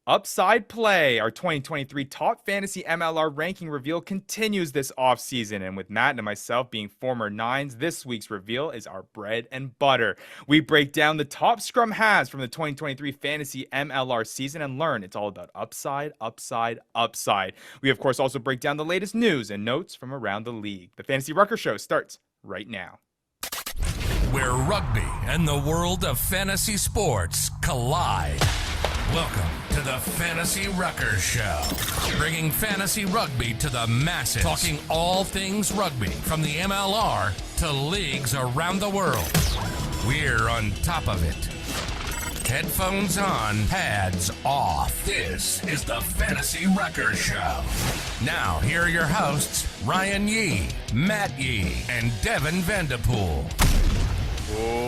Upside Play, our 2023 top fantasy MLR ranking reveal continues this offseason. And with Matt and myself being former nines, this week's reveal is our bread and butter. We break down the top scrum halves from the 2023 fantasy MLR season and learn it's all about upside, upside, upside. We, of course, also break down the latest news and notes from around the league. The Fantasy Ruckers show starts right now. Where rugby and the world of fantasy sports collide. Welcome to the Fantasy Ruckers Show, bringing fantasy rugby to the masses, talking all things rugby from the MLR to leagues around the world. We're on top of it. Headphones on, pads off. This is the Fantasy Ruckers Show. Now, here are your hosts, Ryan Yee, Matt Yee, and Devin Vanderpool.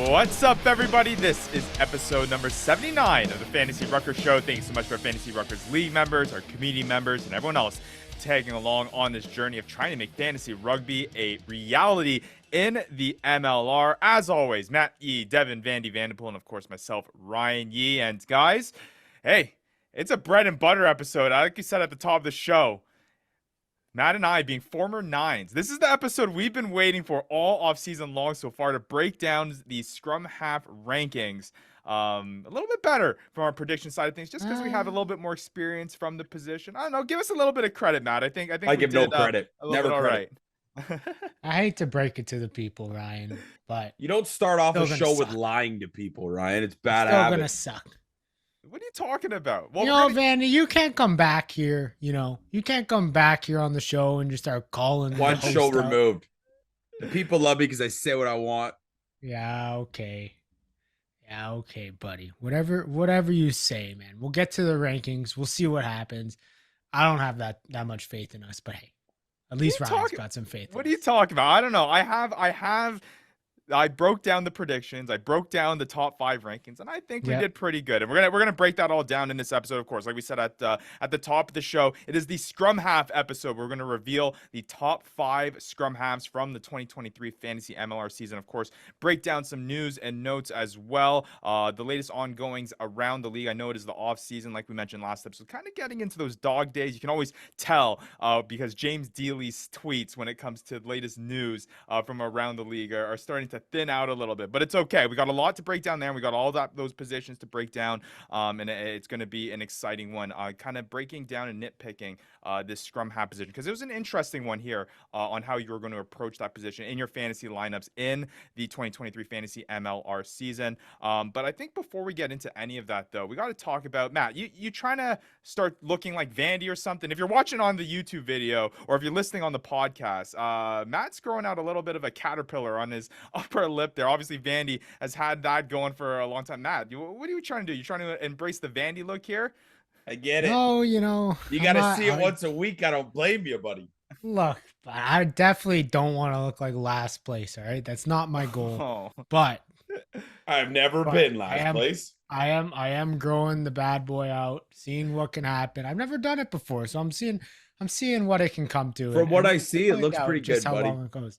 What's up, everybody? This is episode number 79 of the Fantasy Ruckers Show. Thanks so much for Fantasy Ruckers League members, our community members, and everyone else tagging along on this journey of trying to make fantasy rugby a reality in the MLR. As always, Matt Yee, Devin, Vandy Vanderpool, and of course myself, Ryan Yee. And guys, hey, it's a bread and butter episode. Like you said at the top of the show, Matt and I being former nines. This is the episode we've been waiting for all offseason long so far to break down the scrum half rankings a little bit better from our prediction side of things, just because we have a little bit more experience from the position. I don't know. Give us a little bit of credit, Matt. I think I give no credit. Never credit. Right. I hate to break it to the people, Ryan, but you don't start off a show suck. with lying to people, Ryan. It's bad still habit. Gonna suck. What are you talking about? Well, Vandy, you can't come back here. You can't come back here on the show and just start calling. One show removed. The people love me because I say what I want. Yeah, okay, buddy. Whatever you say, man. We'll get to the rankings. We'll see what happens. I don't have that much faith in us, but hey, at least Ryan's got some faith. What are you talking about? I don't know. I broke down the predictions. I broke down the top 5 rankings, and I think we did pretty good. And we're gonna break that all down in this episode, of course. Like we said at the top of the show, it is the Scrum Half episode. We're gonna reveal the top 5 Scrum Halves from the 2023 Fantasy MLR season. Of course, break down some news and notes as well. The latest ongoings around the league. I know it is the off season, like we mentioned last episode, kind of getting into those dog days. You can always tell because James Dealey's tweets when it comes to the latest news from around the league are starting to thin out a little bit, but it's okay. We got a lot to break down there. We got all those positions to break down, and it's going to be an exciting one. Kind of breaking down and nitpicking this scrum half position, because it was an interesting one here on how you were going to approach that position in your fantasy lineups in the 2023 Fantasy MLR season. But I think before we get into any of that, though, we got to talk about Matt. You trying to start looking like Vandy or something? If you're watching on the YouTube video or if you're listening on the podcast, Matt's growing out a little bit of a caterpillar on his upper lip there. Obviously, Vandy has had that going for a long time. Matt, what are you trying to do? You trying to embrace the Vandy look here? I get it. Oh, you got to see it once a week. I don't blame you, buddy. Look, I definitely don't want to look like last place. All right, that's not my goal. But I've never been last place. I am growing the bad boy out, seeing what can happen. I've never done it before, so I'm seeing what it can come to. From what I see, it looks pretty good, buddy. How long it goes.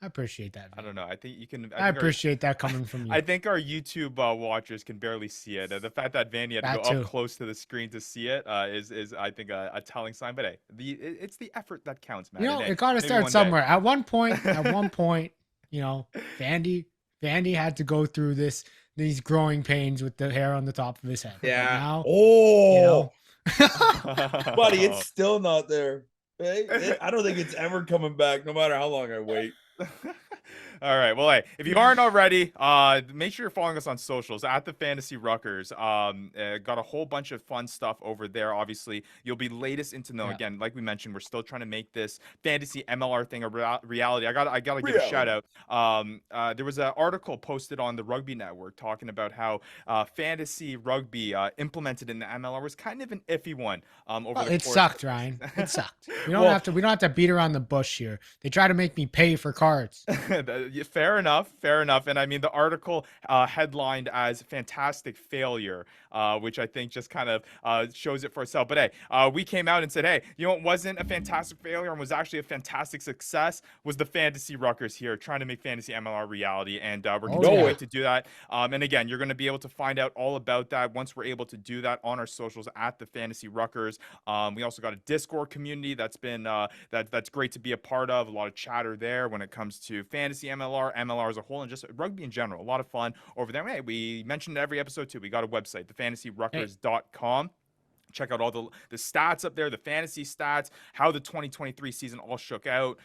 I appreciate that. I don't know. I think you can. I appreciate that coming from you. I think our YouTube watchers can barely see it. The fact that Vandy had to go up close to the screen to see it is I think a telling sign. But hey, it's the effort that counts, man. It got to start somewhere. At one point, Vandy had to go through these growing pains with the hair on the top of his head. Yeah. Now, buddy, it's still not there. I don't think it's ever coming back, no matter how long I wait. All right. Well, hey, if you aren't already, make sure you're following us on socials at the Fantasy Ruckers. Got a whole bunch of fun stuff over there. Obviously, you'll be latest into know. Again, like we mentioned, we're still trying to make this fantasy MLR thing a reality. I gotta give a shout out. There was an article posted on the Rugby Network talking about how fantasy rugby implemented in the MLR was kind of an iffy one. It sucked, Ryan. It sucked. We don't have to beat around the bush here. They try to make me pay for cards. Fair enough. Fair enough. And I mean, the article headlined as "Fantastic Failure," which I think just kind of shows it for itself. But hey, we came out and said, hey, you know what wasn't a fantastic failure and was actually a fantastic success was the Fantasy Ruckers here trying to make Fantasy MLR reality. And we're continuing to do that. And again, you're going to be able to find out all about that once we're able to do that on our socials at the Fantasy Ruckers. We also got a Discord community that's been that's great to be a part of. A lot of chatter there when it comes to Fantasy MLR, MLR as a whole, and just rugby in general. A lot of fun over there. Hey, we mentioned every episode too. We got a website, thefantasyruckers.com. Check out all the stats up there, the fantasy stats, how the 2023 season all shook out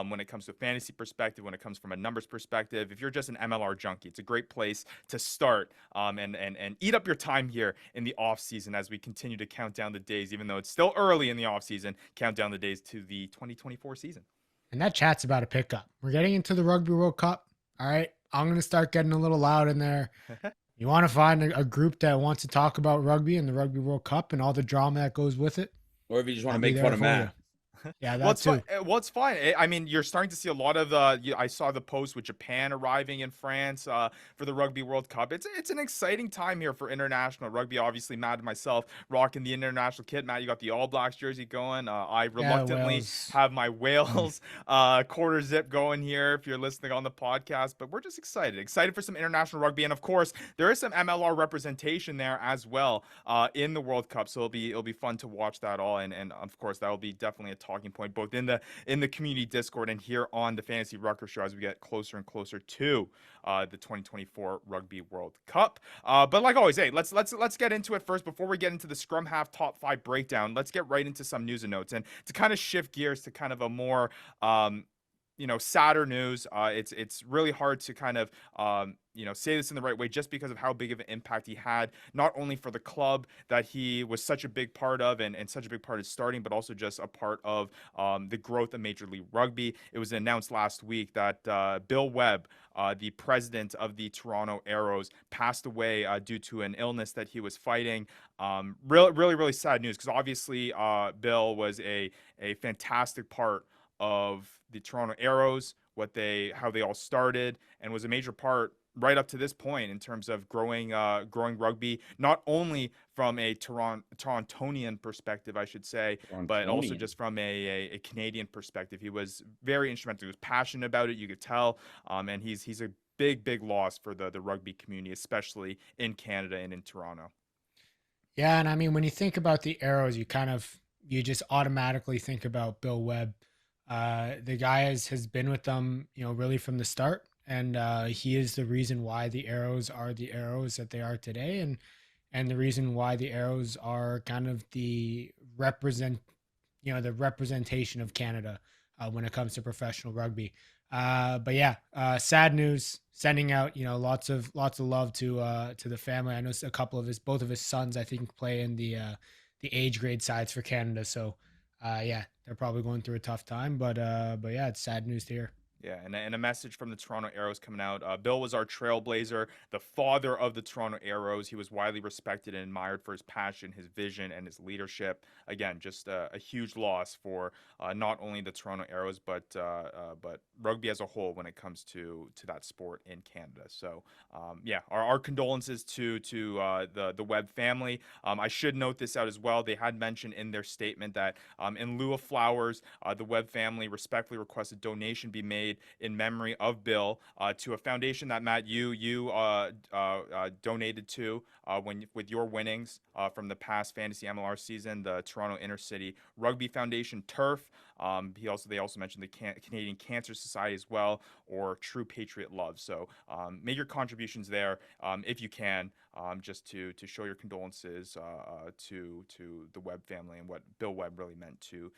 when it comes to a fantasy perspective, when it comes from a numbers perspective. If you're just an MLR junkie, it's a great place to start and eat up your time here in the off season as we continue to count down the days, even though it's still early in the off season, count down the days to the 2024 season. And that chat's about to pick up. We're getting into the Rugby World Cup. All right. I'm going to start getting a little loud in there. You want to find a group that wants to talk about rugby and the Rugby World Cup and all the drama that goes with it? Or if you just want to make fun of Matt. Yeah, that's too. Well, it's fine. I mean, you're starting to see a lot of the. I saw the post with Japan arriving in France for the Rugby World Cup. It's an exciting time here for international rugby. Obviously, Matt and myself rocking the international kit. Matt, you got the All Blacks jersey going. I reluctantly have my Wales quarter zip going here. If you're listening on the podcast, but we're just excited for some international rugby, and of course, there is some MLR representation there as well in the World Cup. So it'll be fun to watch that all, and of course, that will be definitely a talking point both in the community Discord and here on the Fantasy Ruckers show as we get closer and closer to the 2024 Rugby World Cup. But like always, hey, let's get into it first before we get into the Scrum Half top 5 breakdown. Let's get right into some news and notes and to kind of shift gears to kind of a more sadder news. It's really hard to kind of say this in the right way just because of how big of an impact he had, not only for the club that he was such a big part of and such a big part of starting, but also just a part of the growth of Major League Rugby. It was announced last week that Bill Webb, the president of the Toronto Arrows, passed away due to an illness that he was fighting. Really sad news because obviously Bill was a fantastic part of the Toronto Arrows, how they all started, and was a major part right up to this point in terms of growing rugby, not only from a Torontonian perspective, I should say, but also just from a Canadian perspective. He was very instrumental. He was passionate about it, you could tell, and he's a big loss for the rugby community, especially in Canada and in Toronto. Yeah, and I mean, when you think about the Arrows, you just automatically think about Bill Webb. The guy has been with them, really from the start, and he is the reason why the Arrows are the Arrows that they are today, and the reason why the Arrows are kind of the representation of Canada when it comes to professional rugby. But yeah, sad news. Sending out lots of love to the family. I know both of his sons, I think, play in the age grade sides for Canada. So yeah, they're probably going through a tough time, but yeah, it's sad news to hear. Yeah, and a message from the Toronto Arrows coming out. Bill was our trailblazer, the father of the Toronto Arrows. He was widely respected and admired for his passion, his vision, and his leadership. Again, just a huge loss for not only the Toronto Arrows, but rugby as a whole when it comes to that sport in Canada. So, yeah, our condolences to the Webb family. I should note this out as well. They had mentioned in their statement that in lieu of flowers, the Webb family respectfully requests a donation be made in memory of Bill to a foundation that, Matt, you donated to with your winnings from the past Fantasy MLR season, the Toronto Intercity Rugby Foundation Turf. They also mentioned the Canadian Cancer Society as well, or True Patriot Love. So make your contributions there if you can, just to show your condolences to the Webb family and what Bill Webb really meant to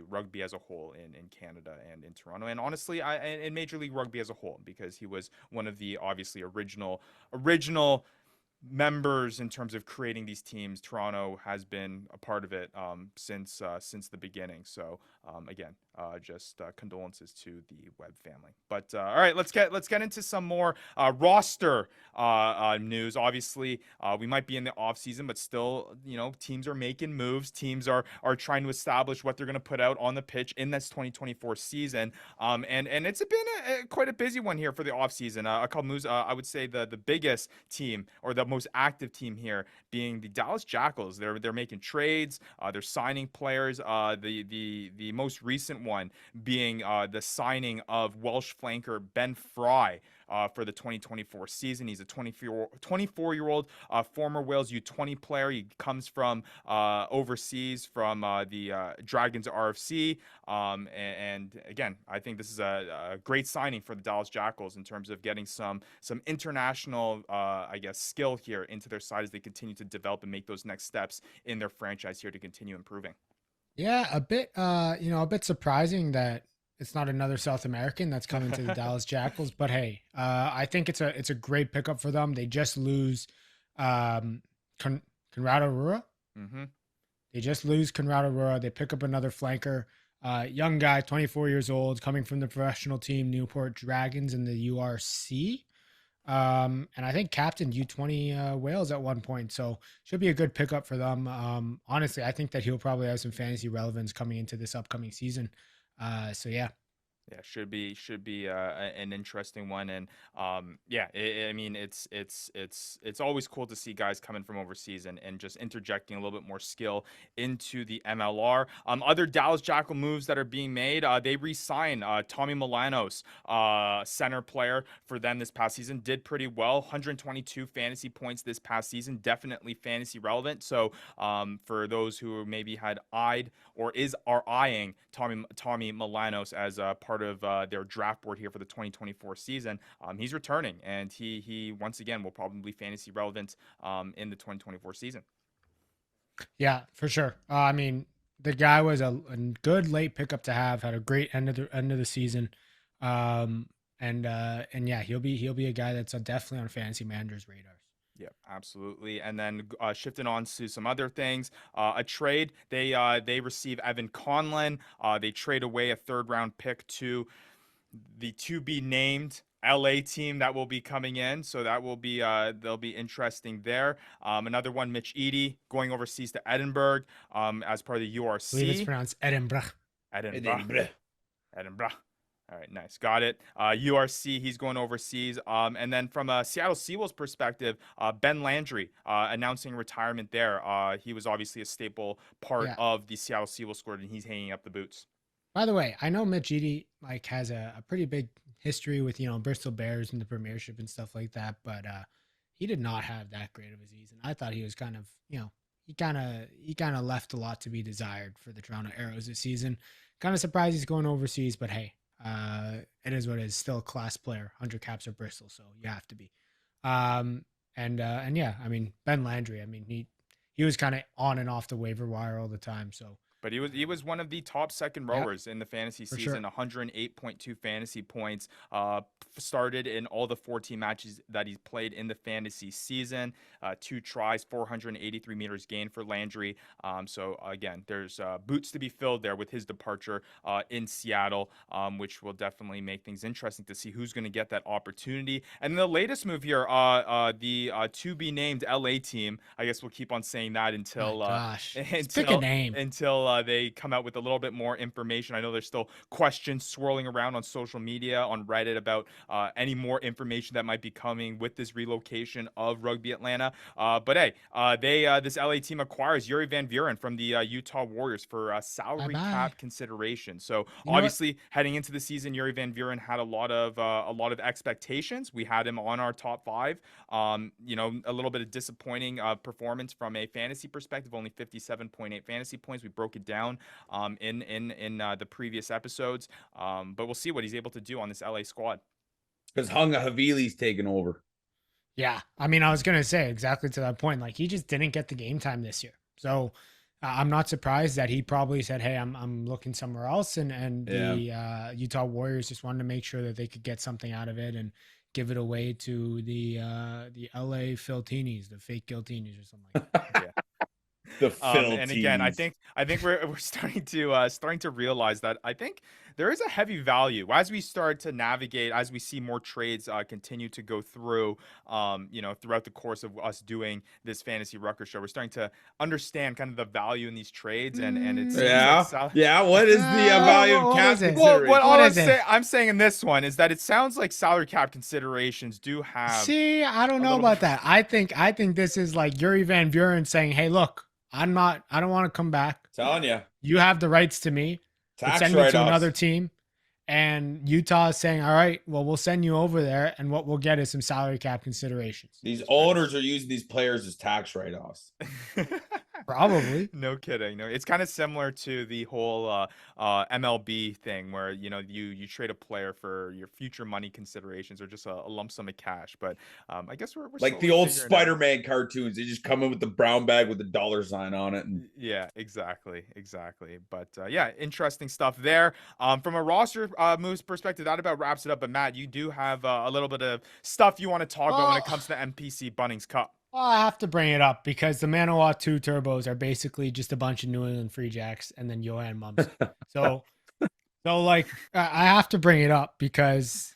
rugby as a whole in Canada and in Toronto, and honestly, in Major League Rugby as a whole, because he was one of the obviously original members in terms of creating these teams. Toronto has been a part of it since the beginning. So again, just condolences to the Webb family. But all right, let's get into some more roster news. Obviously, we might be in the off season, but still, teams are making moves. Teams are trying to establish what they're going to put out on the pitch in this 2024 season. And it's been quite a busy one here for the off season. A couple moves. I would say the biggest team or the most active team here being the Dallas Jackals. They're making trades. They're signing players. The most recent one being the signing of Welsh flanker Ben Fry for the 2024 season. He's a 24-year-old former Wales U20 player. He comes from overseas from the Dragons RFC. And again, I think this is a great signing for the Dallas Jackals in terms of getting some international, skill here into their side as they continue to develop and make those next steps in their franchise here to continue improving. Yeah, a bit surprising that it's not another South American that's coming to the Dallas Jackals, but hey, I think it's a great pickup for them. They just lose Conrado Rura. Mm-hmm. They just lose Conrado Rura. They pick up another flanker, young guy, 24 years old, coming from the professional team Newport Dragons in the URC. And I think captained U20 Wales at one point, so should be a good pickup for them. Honestly, I think that he'll probably have some fantasy relevance coming into this upcoming season. So yeah. Yeah, should be an interesting one, and it's always cool to see guys coming from overseas and just interjecting a little bit more skill into the MLR. Other Dallas Jackal moves that are being made, they re-sign Tommy Milanos, center player for them this past season, did pretty well, 122 fantasy points this past season, definitely fantasy relevant. So for those who maybe had eyed or are eyeing Tommy Milanos as a part of their draft board here for the 2024 season, he's returning, and he once again will probably be fantasy relevant in the 2024 season. Yeah, for sure. I mean, the guy was a good late pickup to have. Had a great end of the season, and yeah, he'll be a guy that's definitely on fantasy managers' radars. Yeah, absolutely. And then shifting on to some other things, a trade. They receive Evan Conlon. They trade away a 3rd-round pick to the to be named LA team that will be coming in. So that will be they'll be interesting there. Another one, Mitch Eady going overseas to Edinburgh as part of the URC. I believe it's pronounced Edinburgh. Edinburgh. All right, nice. Got it. URC, he's going overseas. And then from a Seattle Seawolves perspective, Ben Landry announcing retirement there. He was obviously a staple part of the Seattle Seawolves squad, and he's hanging up the boots. By the way, I know Mitch Eady has a pretty big history with Bristol Bears and the Premiership and stuff like that, but he did not have that great of a season. I thought he was kind of he kind of left a lot to be desired for the Toronto Arrows this season. Kind of surprised he's going overseas, but hey. It is what it is. Still a class player, 100 caps at Bristol, so you have to be. And yeah, I mean Ben Landry. I mean he was kind of on and off the waiver wire all the time. So, but he was one of the top second rowers in the fantasy season. 108.2 fantasy points. Started in all the 14 matches that he's played in the fantasy season. 2 tries, 483 meters gained for Landry. So again, there's boots to be filled there with his departure in Seattle, which will definitely make things interesting to see who's going to get that opportunity. And the latest move here, the to be named LA team. I guess we'll keep on saying that until pick a name until they come out with a little bit more information. I know there's still questions swirling around on social media, on Reddit about any more information that might be coming with this relocation of Rugby Atlanta. But hey, this LA team acquires Yuri Van Vuren from the Utah Warriors for salary cap consideration. So obviously heading into the season, Yuri Van Vuren had a lot of expectations. We had him on our top 5. A little bit of disappointing performance from a fantasy perspective, only 57.8 fantasy points. We broke it down in the previous episodes, but we'll see what he's able to do on this LA squad. Because Hunga Havili's taken over. Yeah, I mean, I was gonna say exactly to that point. He just didn't get the game time this year, so I'm not surprised that he probably said, "Hey, I'm looking somewhere else," and the Utah Warriors just wanted to make sure that they could get something out of it and give it away to the LA Filtinis, the fake Giltinis or something like that. The And again, I Philippines. think we're starting to realize that I think there is a heavy value as we start to navigate, as we see more trades continue to go through, throughout the course of us doing this fantasy Rucker show. We're starting to understand kind of the value in these trades, and it seems like Yeah. What is the value of what cap is it? well, what consideration? all What I'm is it? saying, I'm saying in this one is that it sounds like salary cap considerations do have See, I don't a know little about that. I think this is like Yuri Van Buren saying, "Hey, look, I don't want to come back. Telling you, You have the rights to me, but tax send me to another write-offs. team." And Utah is saying, "All right, well, we'll send you over there, and what we'll get is some salary cap considerations." These owners are using these players as tax write-offs. Probably. No kidding. No, it's kind of similar to the whole MLB thing where you trade a player for your future money considerations or just a lump sum of cash. But I guess we're Like the slowly old figuring it out. Spider-Man cartoons. They just come in with the brown bag with the dollar sign on it. And Yeah, exactly. But yeah, interesting stuff there. From a roster moves perspective, that about wraps it up. But Matt, you do have a little bit of stuff you want to talk about when it comes to the NPC Bunnings Cup. Well, I have to bring it up because the Manawa 2 turbos are basically just a bunch of New England Free Jacks and then Johan Mums. So like I have to bring it up because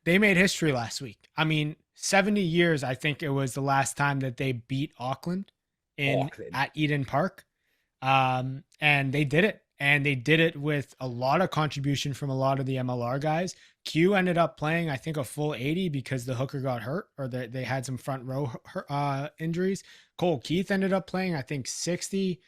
they made history last week. I mean, 70 years, I think it was the last time that they beat Auckland at Eden Park. And they did it. And they did it with a lot of contribution from a lot of the MLR guys. Q ended up playing, I think, a full 80 because the hooker got hurt or they had some front row injuries. Cole Keith ended up playing, I think, 60.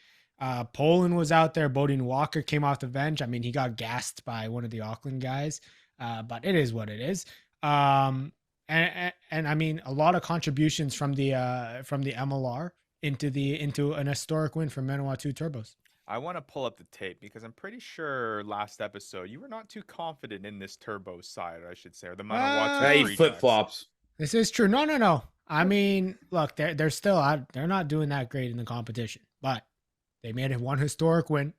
Poland was out there. Bodine Walker came off the bench. I mean, he got gassed by one of the Auckland guys, but it is what it is. And I mean, a lot of contributions from the MLR into an historic win for Manawatu Turbos. I want to pull up the tape because I'm pretty sure last episode you were not too confident in this turbo side, I should say, or the Manawatu hey, Free flip Jacks. flops. This is true. No. I mean, look, they're still out. They're not doing that great in the competition, but they made it one historic win.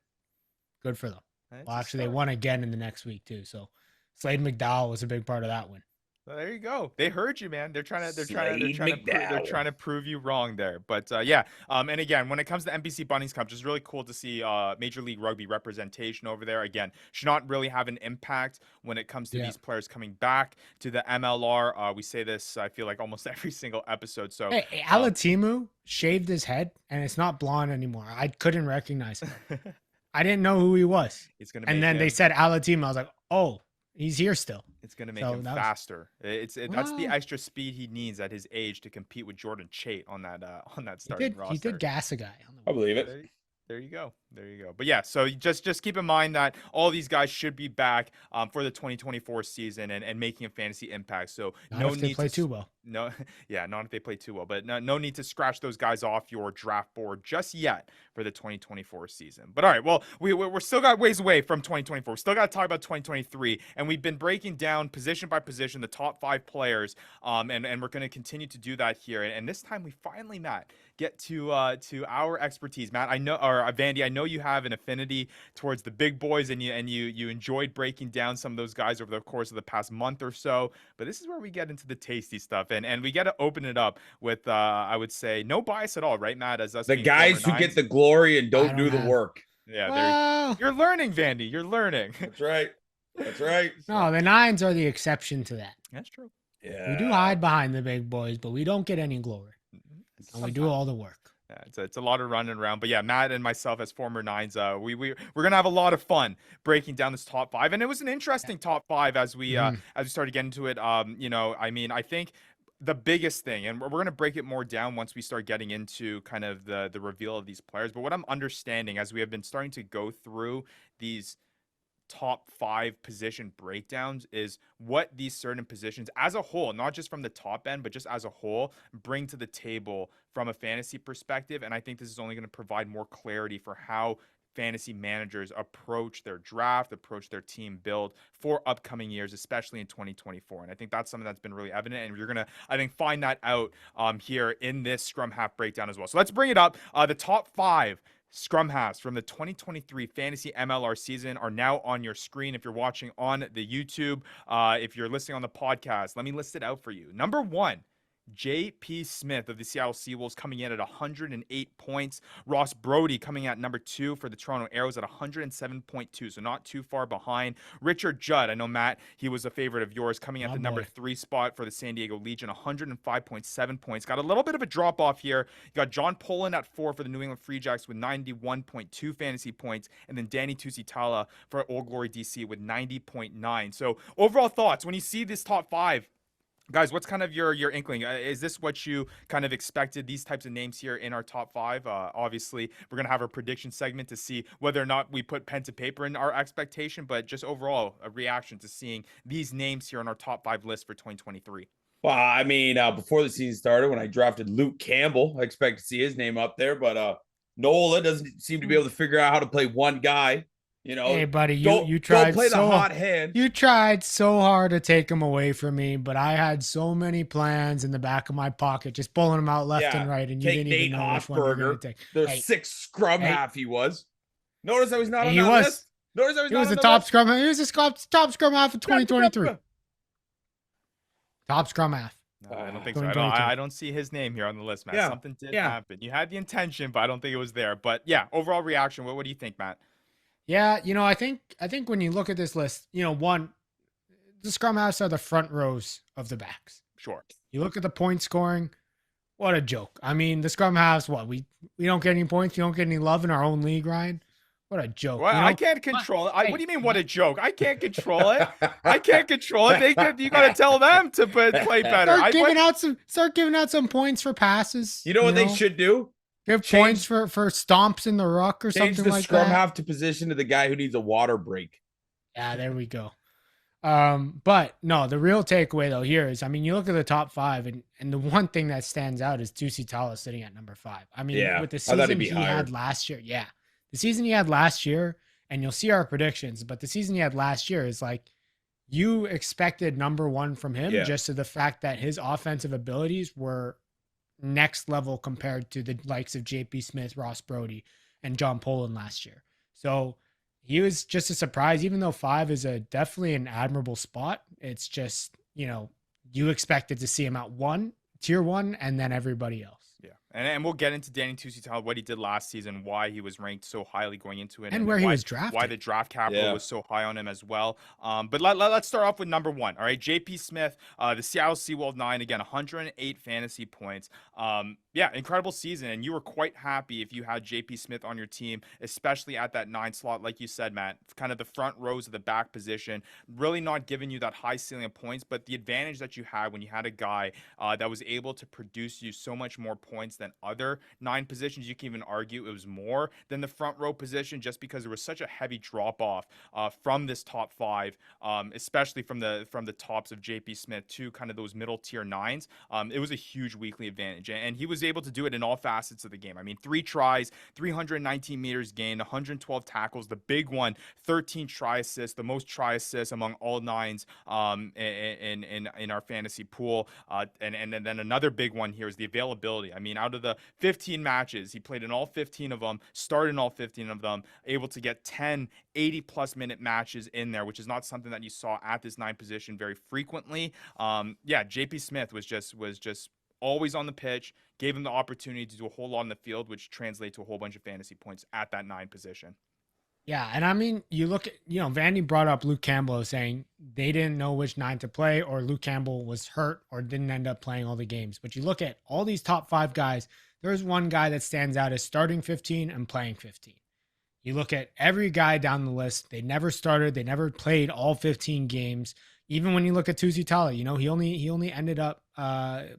Good for them. Well, actually, they won again in the next week too. So Slade McDowell was a big part of that win. Well, there you go. They heard you, man. They're trying to prove you wrong there. But yeah. And again, when it comes to NBC Bunnings Cup, just really cool to see Major League Rugby representation over there. Again, should not really have an impact when it comes to these players coming back to the MLR. We say this, I feel like almost every single episode. So hey, Alatimu shaved his head and it's not blonde anymore. I couldn't recognize him. I didn't know who he was. And then they said Alatimu. I was like, oh, he's here still. It's going to make him faster. That's the extra speed he needs at his age to compete with Jordan Chait on that starting roster. He did gas a guy. I believe it. There you go. But yeah, so just keep in mind that all these guys should be back for the 2024 season and making a fantasy impact. So not if they play too well. No, yeah, not if they play too well. But no need to scratch those guys off your draft board just yet for the 2024 season. But all right, well, we're still got ways away from 2024. We still got to talk about 2023, and we've been breaking down position by position the top 5 players. And we're going to continue to do that here. And this time we finally, Matt, get to our expertise. Matt, I know, or Vandy, I know you have an affinity towards the big boys, and you enjoyed breaking down some of those guys over the course of the past month or so. But this is where we get into the tasty stuff, and we got to open it up with I would say no bias at all, right, Matt? As us the guys who get the glory and don't do the work. Yeah, you're learning, Vandy. You're learning. That's right. No, the Nines are the exception to that. That's true. Yeah, we do hide behind the big boys, but we don't get any glory. And we do all the work. Yeah, it's a lot of running around. But yeah, Matt and myself as former Nines, we're gonna have a lot of fun breaking down this top 5. And it was an interesting top 5 as we started getting into it. I mean, I think the biggest thing, and we're gonna break it more down once we start getting into kind of the reveal of these players. But what I'm understanding as we have been starting to go through these top 5 position breakdowns is what these certain positions as a whole, not just from the top end, but just as a whole, bring to the table from a fantasy perspective. And I think this is only going to provide more clarity for how fantasy managers approach their draft, approach their team build for upcoming years, especially in 2024. And I think that's something that's been really evident, and you're going to, I think, find that out here in this Scrum Half breakdown as well. So let's bring it up. The top 5 Scrum Halves from the 2023 Fantasy MLR season are now on your screen. If you're watching on the YouTube, if you're listening on the podcast, let me list it out for you. Number 1 J.P. Smith of the Seattle Seawolves coming in at 108 points. Ross Brody coming at number 2 for the Toronto Arrows at 107.2, so not too far behind. Richard Judd, I know, Matt, he was a favorite of yours, coming at the number 3 spot for the San Diego Legion, 105.7 points. Got a little bit of a drop off here. You got John Poland at 4 for the New England Free Jacks with 91.2 fantasy points, and then Danny Tusitala for Old Glory DC with 90.9. So overall thoughts when you see this top 5, guys, what's kind of your inkling? Is this what you kind of expected, these types of names here in our top 5? Obviously, we're going to have our prediction segment to see whether or not we put pen to paper in our expectation, but just overall, a reaction to seeing these names here on our top 5 list for 2023. Well, I mean, before the season started, when I drafted Luke Campbell, I expect to see his name up there, but Nola doesn't seem to be able to figure out how to play one guy. You know, hey buddy, you tried don't play so the hot hand. You tried so hard to take him away from me, but I had so many plans in the back of my pocket, just pulling them out left and right, and you didn't even know which one you were going to take. There's 6 scrum half he was. Notice I was not on that list. Notice I was he not was on the the top list. scrum. He was the top scrum half of 2023. Top scrum half. No, I don't think so. I don't see his name here on the list, Matt. Yeah. Something did happen. You had the intention, but I don't think it was there. But yeah, overall reaction. What do you think, Matt? Yeah, I think when you look at this list, one, the scrum halves are the front rows of the backs. Sure. You look at the point scoring, what a joke. I mean, the scrum halves, we don't get any points, we don't get any love in our own league, Ryan. What a joke. Well, I can't control it. What do you mean, what a joke? I can't control it. I can't control it. You got to tell them to play better. Start giving out some points for passes. You know what they should do? Give points for stomps in the ruck or something like that. Change the scrum half to position to the guy who needs a water break. Yeah, there we go. But no, the real takeaway though here is, I mean, you look at the top 5, and the one thing that stands out is Tusitala sitting at number 5. I mean, with the season he had last year, the season he had last year, and you'll see our predictions, but the season he had last year is like, you expected number 1 from him just to the fact that his offensive abilities were next level compared to the likes of JP Smith, Ross Brody, and John Poland last year. So he was just a surprise, even though 5 is definitely an admirable spot. It's just, you expected to see him at tier 1, and then everybody else. Yeah. And we'll get into Danny Tusitala, what he did last season, why he was ranked so highly going into it, and where he was drafted. Why the draft capital was so high on him as well. But let's start off with number 1. All right, JP Smith, the Seattle Seawolves 9, again, 108 fantasy points. Incredible season, and you were quite happy if you had JP Smith on your team, especially at that 9 slot, like you said, Matt, kind of the front rows of the back position, really not giving you that high ceiling of points, but the advantage that you had when you had a guy that was able to produce you so much more points than other 9 positions. You can even argue it was more than the front row position, just because there was such a heavy drop off from this top 5, especially from the tops of JP Smith to kind of those middle tier 9s. It was a huge weekly advantage, and he was able to do it in all facets of the game. I mean, 3 tries, 319 meters gained, 112 tackles, the big one, 13 try assists, the most try assists among all 9s in our fantasy pool. And then another big one here is the availability. I mean, out of the 15 matches, he played in all 15 of them, started in all 15 of them, able to get 10 80-plus minute matches in there, which is not something that you saw at this 9 position very frequently. JP Smith was just always on the pitch, gave him the opportunity to do a whole lot on the field, which translates to a whole bunch of fantasy points at that 9 position. Yeah, and I mean, you look at, Vandy brought up Luke Campbell saying they didn't know which 9 to play, or Luke Campbell was hurt or didn't end up playing all the games. But you look at all these top 5 guys, there's one guy that stands out as starting 15 and playing 15. You look at every guy down the list, they never started, they never played all 15 games. Even when you look at Tusitala, he only ended up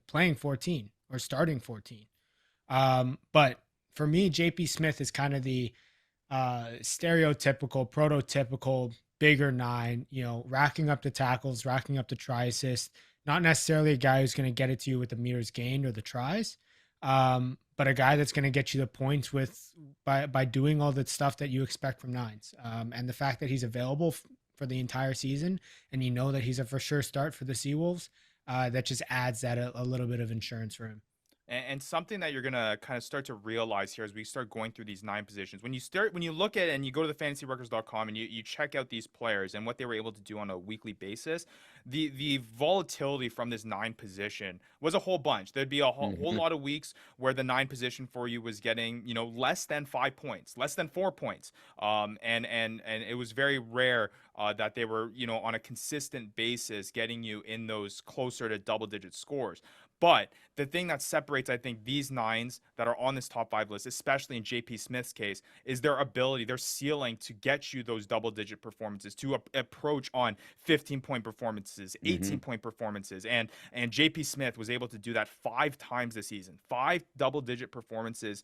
playing 14 or starting 14. But for me, JP Smith is kind of the stereotypical, prototypical bigger 9, racking up the tackles, racking up the try assists, not necessarily a guy who's going to get it to you with the meters gained or the tries, but a guy that's going to get you the points by doing all the stuff that you expect from 9s. And the fact that he's available for the entire season, and that he's a for sure start for the Seawolves, that just adds that a little bit of insurance for him. And something that you're gonna kind of start to realize here as we start going through these 9 positions, when you look at it and you go to the fantasyruckers.com and you check out these players and what they were able to do on a weekly basis, the volatility from this 9 position was a whole bunch. There'd be a whole lot of weeks where the 9 position for you was getting, less than 5 points, less than 4 points. And it was very rare that they were, on a consistent basis getting you in those closer to double-digit scores. But the thing that separates, I think, these 9s that are on this top 5 list, especially in JP Smith's case, is their ability, their ceiling to get you those double-digit performances, to approach on 15-point performances, 18-point performances. And JP Smith was able to do that 5 times this season, 5 double-digit performances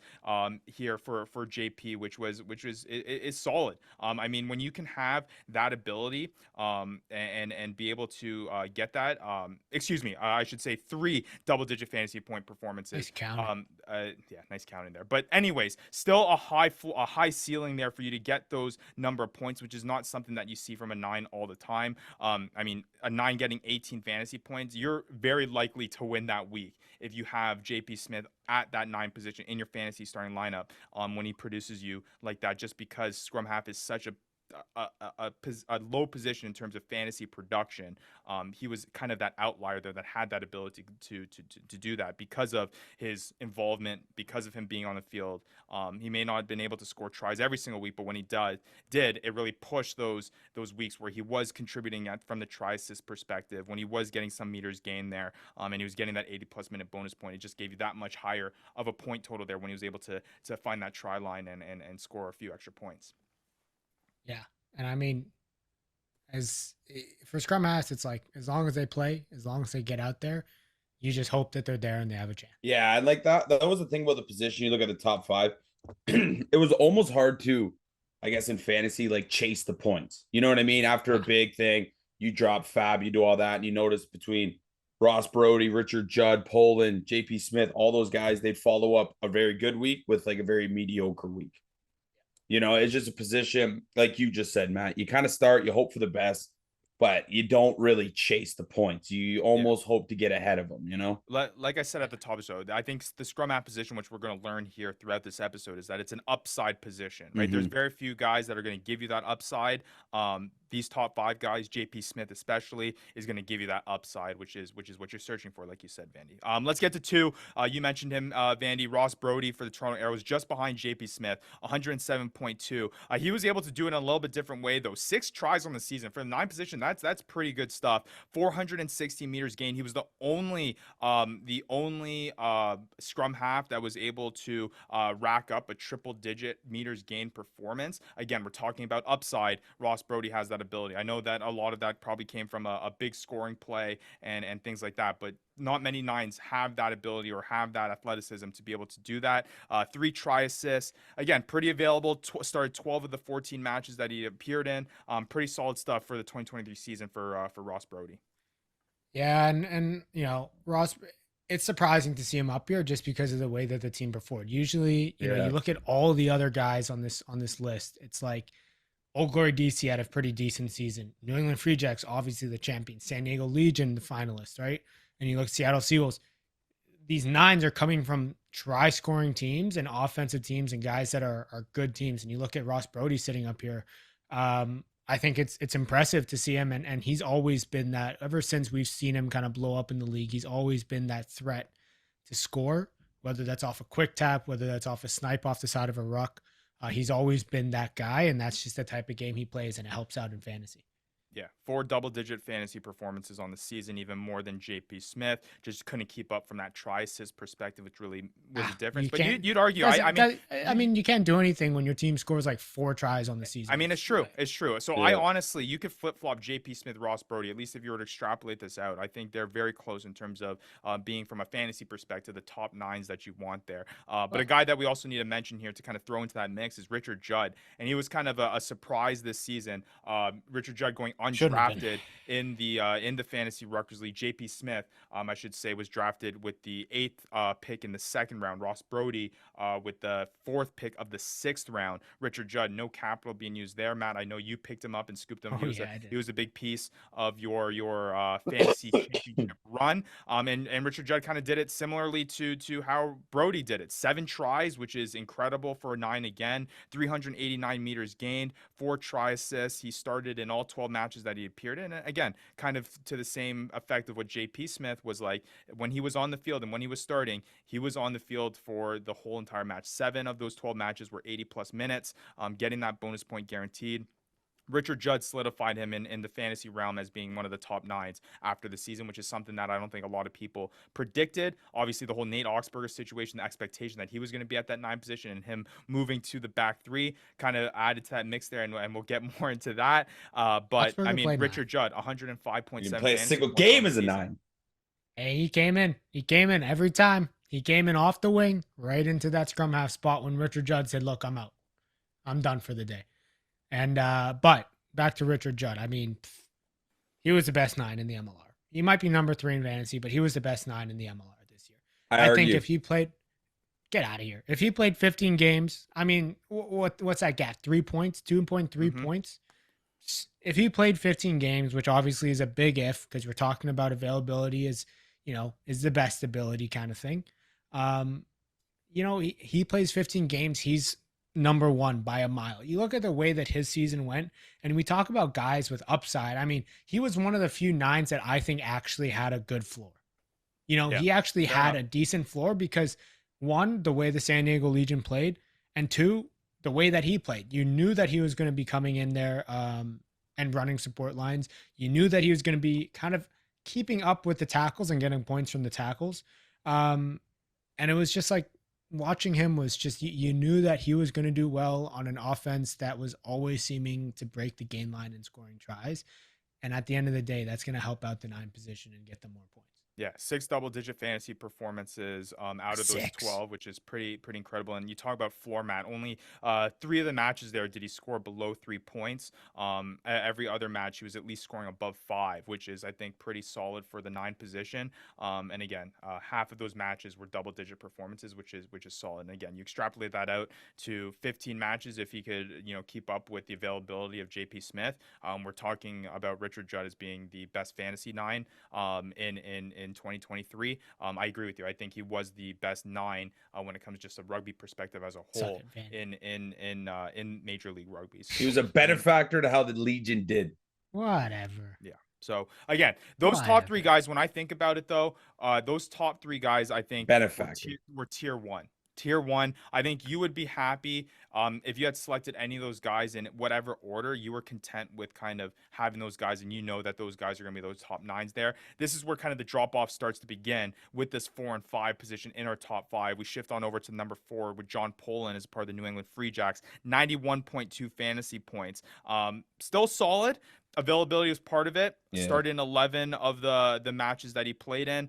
here for JP, which is solid. I mean, when you can have that ability and be able to get that, I should say 3 double-digit fantasy point performances. Nice counting. Yeah, nice counting there. But anyways, still a high ceiling there for you to get those number of points, which is not something that you see from a 9 all the time. I mean, a 9 getting 18 fantasy points, you're very likely to win that week if you have JP Smith at that 9 position in your fantasy starting lineup when he produces you like that, just because scrum half is such a low position in terms of fantasy production. He was kind of that outlier there that had that ability to do that because of his involvement, because of him being on the field. He may not have been able to score tries every single week, but when he did, it really pushed those weeks where he was contributing from the try assist perspective, when he was getting some meters gained there, and he was getting that 80+ minute bonus point. It just gave you that much higher of a point total there when he was able to find that try line and score a few extra points. Yeah. And I mean, for scrum halves, it's like, as long as they play, as long as they get out there, you just hope that they're there and they have a chance. Yeah, I like that. That was the thing about the position. You look at the top 5, it was almost hard to, I guess, in fantasy, like chase the points. You know what I mean? After a big thing, you drop Fab, you do all that, and you notice between Ross Brody, Richard Judd, Poland, JP Smith, all those guys, they'd follow up a very good week with like a very mediocre week. It's just a position, like you just said, Matt. You kind of start, you hope for the best, but you don't really chase the points. You almost hope to get ahead of them, Like I said at the top of the show, I think the scrum half position, which we're going to learn here throughout this episode, is that it's an upside position, right? There's very few guys that are going to give you that upside. These top 5 guys, JP Smith especially, is going to give you that upside, which is what you're searching for, like you said, Vandy. Let's get to 2. You mentioned him, Vandy. Ross Brody for the Toronto Arrows, just behind JP Smith, 107.2. He was able to do it in a little bit different way, though. 6 tries on the season for the 9 position. That's pretty good stuff. 460 meters gained. He was the only scrum half that was able to rack up a triple-digit meters gained performance. Again, we're talking about upside. Ross Brody has that ability. I know that a lot of that probably came from a big scoring play and things like that, but not many 9s have that ability or have that athleticism to be able to do that. 3 try assists. Again, pretty available. Started 12 of the 14 matches that he appeared in. Pretty solid stuff for the 2023 season for Ross Brody. Yeah, and Ross, it's surprising to see him up here just because of the way that the team performed. Usually, you look at all the other guys on this list. It's like Old Glory DC had a pretty decent season. New England Free Jacks, obviously the champion. San Diego Legion, the finalist, right? And you look at Seattle Seawolves. These 9s are coming from try-scoring teams and offensive teams and guys that are good teams. And you look at Ross Brody sitting up here. I think it's impressive to see him, and he's always been that. Ever since we've seen him kind of blow up in the league, he's always been that threat to score, whether that's off a quick tap, whether that's off a snipe off the side of a ruck. He's always been that guy, and that's just the type of game he plays, and it helps out in fantasy. Yeah, 4 double-digit fantasy performances on the season, even more than JP Smith. Just couldn't keep up from that try assist perspective, which really was a difference. But you'd argue, I mean, you can't do anything when your team scores like 4 tries on the season. I mean, it's true. It's true. So I honestly, you could flip-flop JP Smith, Ross Brody, at least if you were to extrapolate this out. I think they're very close in terms of being, from a fantasy perspective, the top 9s that you want there. But a guy that we also need to mention here to kind of throw into that mix is Richard Judd. And he was kind of a surprise this season. Richard Judd going Shouldn't have been. undrafted in the Fantasy Ruckers League. JP Smith, I should say, was drafted with the 8th pick in the 2nd round. Ross Brody with the 4th pick of the 6th round. Richard Judd, no capital being used there. Matt, I know you picked him up and scooped him. Oh, yeah, I did. He was a big piece of your fantasy championship run. And Richard Judd kind of did it similarly to how Brody did it. 7 tries, which is incredible for a 9 again. 389 meters gained, 4 try assists. He started in all 12 matches that he appeared in. And again, kind of to the same effect of what JP Smith was like when he was on the field and when he was starting, he was on the field for the whole entire match. 7 of those 12 matches were 80 plus minutes, getting that bonus point guaranteed. Richard Judd solidified him in the fantasy realm as being one of the top 9s after the season, which is something that I don't think a lot of people predicted. Obviously, the whole Nate Oxberger situation, the expectation that he was going to be at that 9 position and him moving to the back 3 kind of added to that mix there, and we'll get more into that. But, Oxberger I mean, Richard 9. Judd, 105.7. You didn't play a single game as a 9. Hey, he came in. He came in every time. He came in off the wing, right into that scrum half spot when Richard Judd said, look, I'm out. I'm done for the day. And but back to Richard Judd. I mean, he was the best 9 in the MLR. He might be number 3 in fantasy, but he was the best 9 in the MLR this year. I think if he played, get out of here. If he played 15 games, I mean, what's that gap? 3 points, 2.3 points. If he played 15 games, which obviously is a big if, because we're talking about availability is the best ability kind of thing. He plays 15 games. He's number 1 by a mile. You look at the way that his season went, and we talk about guys with upside. I mean, he was one of the few 9s that I think actually had a good floor. He actually had a decent floor because 1, the way the San Diego Legion played, and 2, the way that he played. You knew that he was going to be coming in there and running support lines. You knew that he was going to be kind of keeping up with the tackles and getting points from the tackles. And it was just like, watching him was just, you knew that he was going to do well on an offense that was always seeming to break the gain line and scoring tries. And at the end of the day, that's going to help out the 9 position and get them more points. Yeah, 6 double-digit fantasy performances out of those 12, which is pretty incredible. And you talk about floor, Matt. Only 3 of the matches there did he score below 3 points. Every other match, he was at least scoring above 5, which is, I think, pretty solid for the 9 position. And again, half of those matches were double-digit performances, which is solid. And again, you extrapolate that out to 15 matches if he could, keep up with the availability of JP Smith. We're talking about Richard Judd as being the best fantasy 9 in 2023. I agree with you. I think he was the best 9 when it comes just to rugby perspective as a whole in Major League Rugby. So, he was a benefactor to how the Legion did. Whatever. Yeah. So again, those top 3 guys, when I think about it though, those top 3 guys, I think were tier 1. Tier 1. I think you would be happy if you had selected any of those guys in whatever order. You were content with kind of having those guys, and that those guys are going to be those top 9s there. This is where kind of the drop off starts to begin with this 4 and 5 position in our top 5. We shift on over to number 4 with John Poland as part of the New England Free Jacks. 91.2 fantasy points. Still solid. Availability was part of it. Yeah. Started in 11 of the matches that he played in.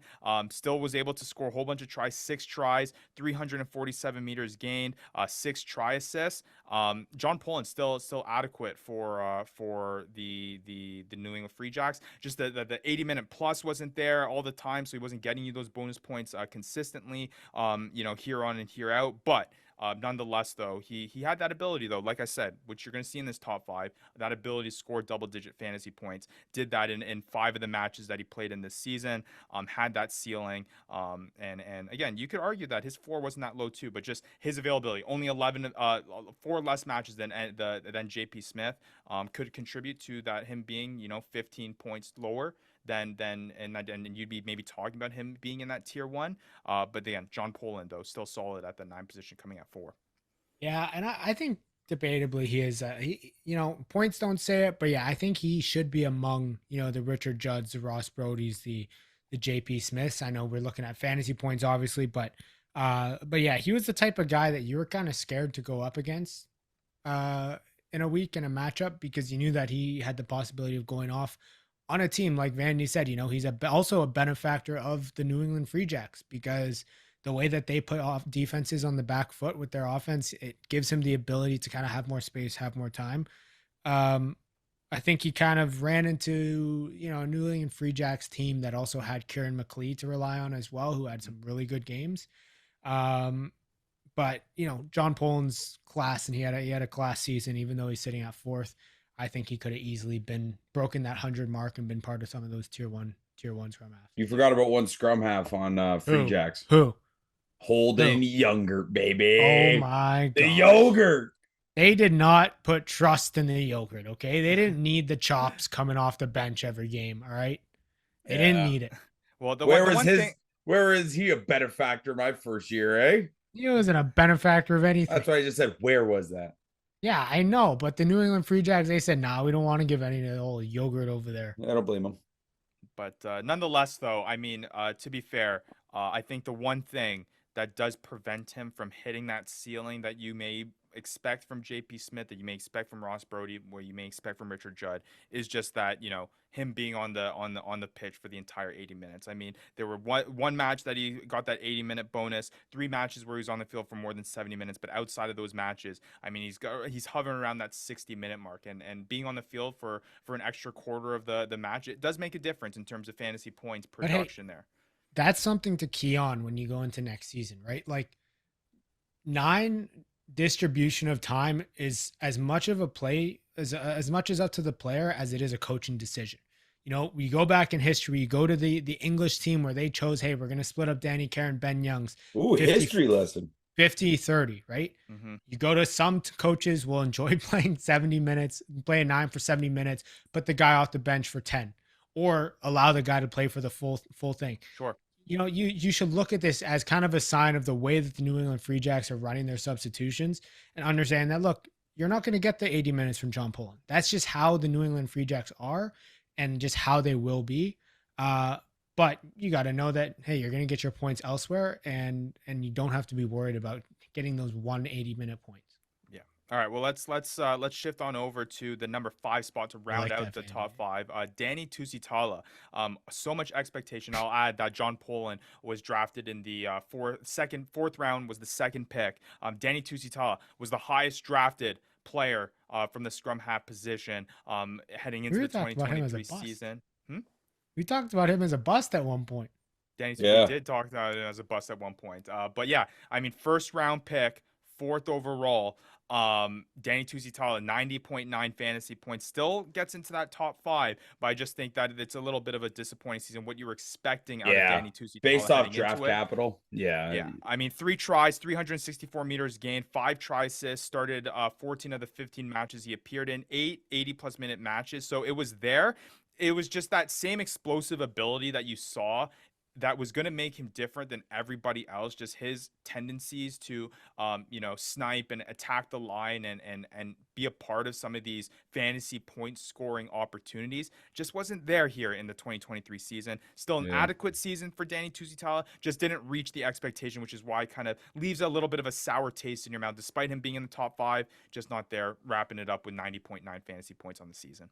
Still was able to score a whole bunch of tries, 6 tries, 347 meters gained, 6 try assists. John Poland still adequate for the New England Free Jacks. Just the 80-minute plus wasn't there all the time, so he wasn't getting you those bonus points consistently. Here on and here out, but. Nonetheless, though, he had that ability, though, like I said, which you're going to see in this top 5, that ability to score double-digit fantasy points. Did that in 5 of the matches that he played in this season, had that ceiling. And again, you could argue that his floor wasn't that low, too, but just his availability, only 4 less matches than JP Smith could contribute to that, him being, 15 points lower. And you'd be maybe talking about him being in that tier 1. But again, John Poland, though, still solid at the 9 position coming at 4. Yeah, and I think debatably he is, points don't say it, but yeah, I think he should be among, the Richard Judds, the Ross Brodys, the JP Smiths. I know we're looking at fantasy points, obviously, but yeah, he was the type of guy that you were kind of scared to go up against in a week in a matchup because you knew that he had the possibility of going off on a team like Vandy said. He's also a benefactor of the New England Free Jacks because the way that they put off defenses on the back foot with their offense, it gives him the ability to kind of have more space, have more time. I think he kind of ran into, a New England Free Jacks team that also had Kieran McLeod to rely on as well, who had some really good games. Um, but John Poland's class, and he had a class season, even though he's sitting at fourth. I think he could have easily been broken that 100 mark and been part of some of those tier one scrum halves. You forgot about one scrum half on Free Who? Jacks. Who? Holden Who? Yogurt, baby. Oh my The god. yogurt. They did not put trust in the yogurt, okay? They didn't need the chops coming off the bench every game, all right? They didn't need it. Well, where is he a benefactor my first year, eh? He wasn't a benefactor of anything. That's why I just said, where was that? Yeah, I know, but the New England Free Jacks, they said, nah, we don't want to give any of the old yogurt over there. I don't blame him. But nonetheless, though, I mean, to be fair, I think the one thing that does prevent him from hitting that ceiling that you may expect from JP Smith, that you may expect from Ross Brody, what you may expect from Richard Judd, is just that, him being on the pitch for the entire 80 minutes. I mean, there were one match that he got that 80-minute bonus, 3 matches where he was on the field for more than 70 minutes, but outside of those matches, I mean, he's hovering around that 60-minute mark, and being on the field for an extra quarter of the match, it does make a difference in terms of fantasy points production there. That's something to key on when you go into next season, right? Like 9 distribution of time is as much of a play as much as up to the player as it is a coaching decision. We go back in history, you go to the English team where they chose, hey, we're going to split up Danny Carr and Ben Youngs. Ooh, 50, history lesson. 50-30, right? Mm-hmm. You go to some coaches will enjoy playing 70 minutes, play a 9 for 70 minutes, put the guy off the bench for 10, or allow the guy to play for the full thing. Sure. You should look at this as kind of a sign of the way that the New England Free Jacks are running their substitutions and understand that, look, you're not going to get the 80 minutes from John Poland. That's just how the New England Free Jacks are and just how they will be. But you got to know that, hey, you're going to get your points elsewhere, and you don't have to be worried about getting those 180-minute points. All right, well, let's shift on over to the number 5 spot to round out the top 5. Danny Tusitala. So much expectation. I'll add that John Poland was drafted in the fourth round, was the second pick. Danny Tusitala was the highest drafted player from the scrum half position heading into the 2023 season. We talked about him as a bust at one point. We did talk about him as a bust at one point. But yeah, I mean, first round pick, 4th overall. Danny Tusitala, 90.9 fantasy points, still gets into that top 5, but I just think that it's a little bit of a disappointing season. What you were expecting out of Danny Tusitala based off draft capital. Yeah. I mean, 3 tries, 364 meters gained, 5 try assists, started 14 of the 15 matches he appeared in, 8 80-plus minute matches. So it was there. It was just that same explosive ability that you saw that was going to make him different than everybody else. Just his tendencies to, snipe and attack the line and be a part of some of these fantasy point scoring opportunities just wasn't there here in the 2023 season. Still an adequate season for Danny Tusitala, just didn't reach the expectation, which is why it kind of leaves a little bit of a sour taste in your mouth, despite him being in the top 5, just not there, wrapping it up with 90.9 fantasy points on the season.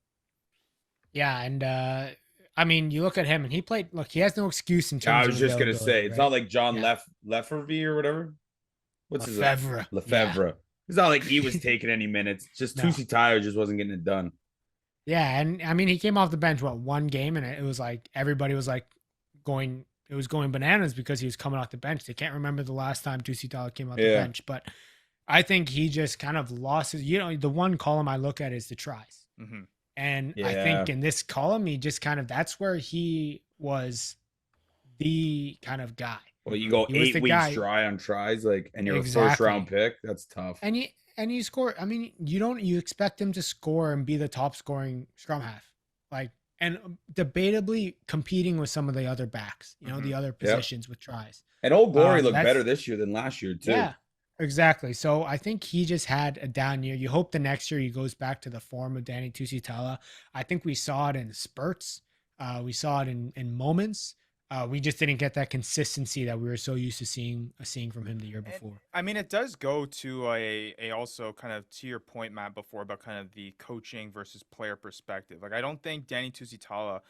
Yeah, and I mean, you look at him and he played. Look, he has no excuse in terms of. I was just gonna say, it's not like John Yeah. Lefevre or whatever. What's his name? Lefevre. Lefevre. Yeah. It's not like he was taking any minutes. Just No. Tusitala just wasn't getting it done. Yeah, and I mean, he came off the bench one game, and it was like everybody was like going bananas because he was coming off the bench. They can't remember the last time Tusitala came off the bench, but I think he just kind of lost his. The one column I look at is the tries. Mm-hmm. And I think in this column, he just kind of, that's where he was the kind of guy. Well, you go 8 weeks dry on tries, and you're a first round pick. That's tough. And you score. I mean, you expect him to score and be the top scoring scrum half, and debatably competing with some of the other backs, the other positions with tries. And Old Glory looked better this year than last year too. Yeah. Exactly. So I think he just had a down year. You hope the next year he goes back to the form of Danny Tusitala. I think we saw it in spurts. We saw it in moments. We just didn't get that consistency that we were so used to seeing from him the year before. I mean, it does go to a also kind of to your point, Matt, before about kind of the coaching versus player perspective. I don't think Danny Tusitala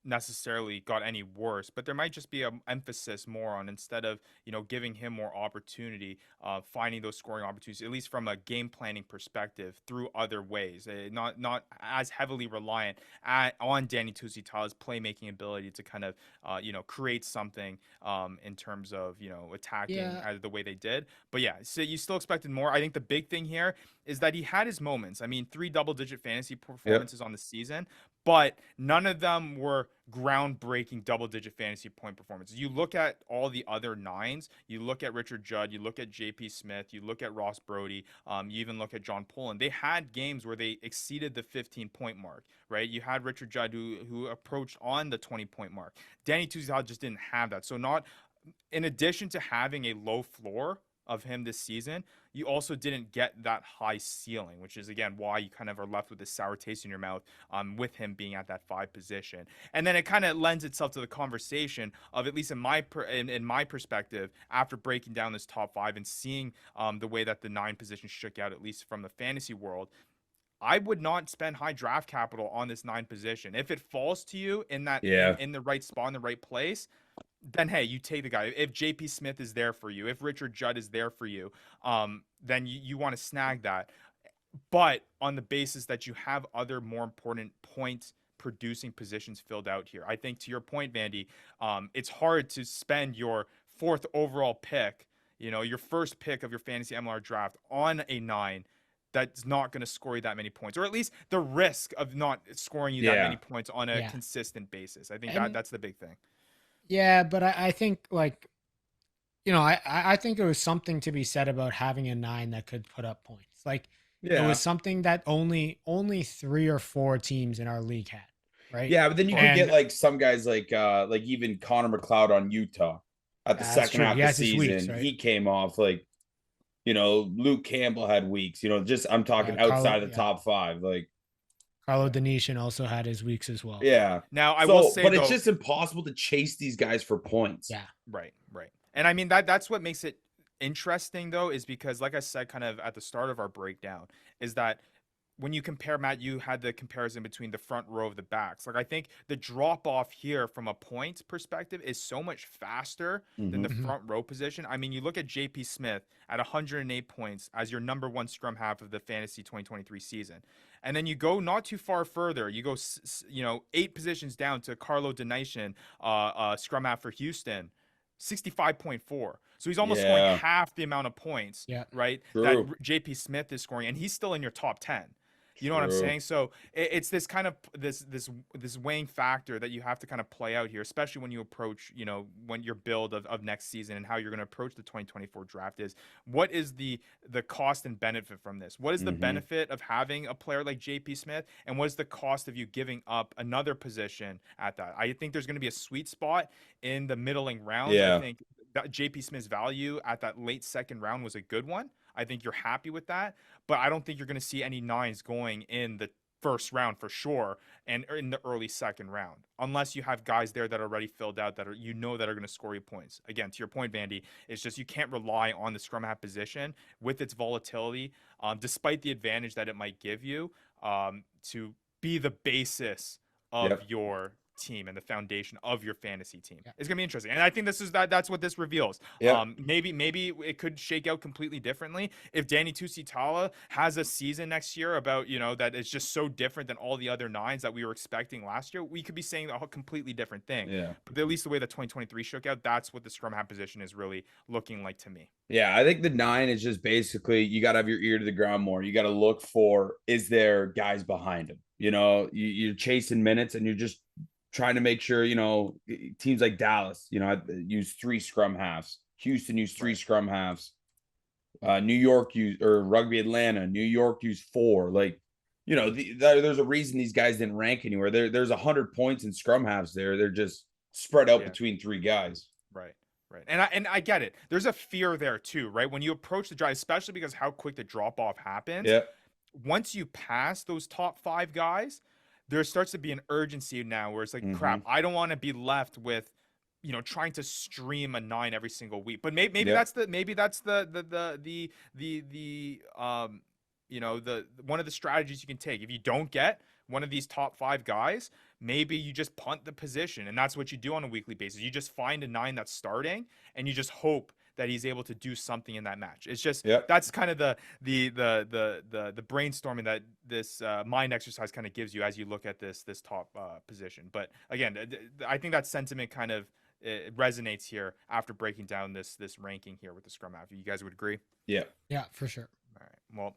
necessarily got any worse, but there might just be an emphasis more on, instead of giving him more opportunity, finding those scoring opportunities, at least from a game planning perspective, through other ways, not as heavily reliant on Danny Tusitala's playmaking ability to kind of create something in terms of attacking Yeah. the way they did. But yeah, so you still expected more. I think the big thing here is that he had his moments. I mean, 3 double-digit fantasy Yep. performances on the season, but none of them were groundbreaking double-digit fantasy point performances. You look at all the other nines, you look at Richard Judd, you look at JP Smith, you look at Ross Brody, you even look at John Poland. They had games where they exceeded the 15-point mark, right? You had Richard Judd who approached on the 20-point mark. Danny Tuzal just didn't have that. So not in addition to having a low floor of him this season, you also didn't get that high ceiling, which is again why you kind of are left with this sour taste in your mouth with him being at that 5 position. And then it kind of lends itself to the conversation of, at least in my perspective, after breaking down this top 5 and seeing the way that the 9 positions shook out, at least from the fantasy world, I would not spend high draft capital on this 9 position. If it falls to you in that Yeah. in the right spot, in the right place, then hey, you take the guy. If JP Smith is there for you, if Richard Judd is there for you, then you want to snag that. But on the basis that you have other more important point producing positions filled out here. I think, to your point, Vandy, it's hard to spend your 4th overall pick, your first pick of your fantasy MLR draft, on a 9 that's not going to score you that many points, or at least the risk of not scoring you that many points on a consistent basis. I think that's the big thing. Yeah, but I think, like, I think there was something to be said about having a 9 that could put up points. Like, it was something that only 3 or 4 teams in our league had, right? Yeah, but then you could get like some guys like even Connor McLeod on Utah at the second half of the season. Weeks, right? He came off like, Luke Campbell had weeks. Just I'm talking outside of the top 5, like. Carlo Denician also had his weeks as well. Yeah. Now I will say, but it's just impossible to chase these guys for points. Yeah. Right. And I mean that's what makes it interesting, though, is because, like I said, kind of at the start of our breakdown, is that when you compare, Matt, you had the comparison between the front row of the backs. Like, I think the drop off here from a points perspective is so much faster than the front row position. I mean, you look at JP Smith at 108 points as your number 1 scrum half of the fantasy 2023 season. And then you go not too far further. You go, 8 positions down to Carlo Denician, scrum half for Houston, 65.4. So he's almost scoring half the amount of points, right? True. That JP Smith is scoring, and he's still in your top 10. You know what I'm saying? So it's this kind of this weighing factor that you have to kind of play out here, especially when you approach, when your build of next season and how you're going to approach the 2024 draft is, what is the cost and benefit from this? What is the benefit of having a player like JP Smith, and what is the cost of you giving up another position at that? I think there's going to be a sweet spot in the middling rounds. Yeah. I think that JP Smith's value at that late 2nd round was a good one. I think you're happy with that, but I don't think you're going to see any 9s going in the 1st round for sure, and in the early 2nd round, unless you have guys there that are already filled out that are that are going to score you points. Again, to your point, Vandy, it's just you can't rely on the scrum half position with its volatility, despite the advantage that it might give you, to be the basis of your team and the foundation of your fantasy team. It's gonna be interesting, and I think that's what this reveals. Maybe it could shake out completely differently if Danny Tusitala has a season next year about that is just so different than all the other 9s that we were expecting last year. We could be saying a completely different thing. But at least the way that 2023 shook out, that's what the scrum half position is really looking like to me. Yeah, I think the 9 is just basically you got to have your ear to the ground more. You got to look for, is there guys behind him? You're chasing minutes, and you're just trying to make sure, teams like Dallas, use 3 scrum halves. Houston used 3 scrum halves. New York or Rugby Atlanta, New York used 4. Like, there's a reason these guys didn't rank anywhere. There's 100 points in scrum halves there. They're just spread out between 3 guys. Right. And I get it. There's a fear there too, right? When you approach the drive, especially because how quick the drop off happens. Once you pass those top 5 guys, there starts to be an urgency now where it's like, crap, I don't want to be left with, trying to stream a 9 every single week. But maybe that's the one of the strategies you can take. If you don't get one of these top 5 guys, maybe you just punt the position, and that's what you do on a weekly basis. You just find a 9 that's starting, and you just hope that he's able to do something in that match. It's just that's kind of the brainstorming that this mind exercise kind of gives you as you look at this top position. But again, I think that sentiment kind of it resonates here after breaking down this ranking here with the scrum half. You guys would agree? Yeah, for sure. All right. Well,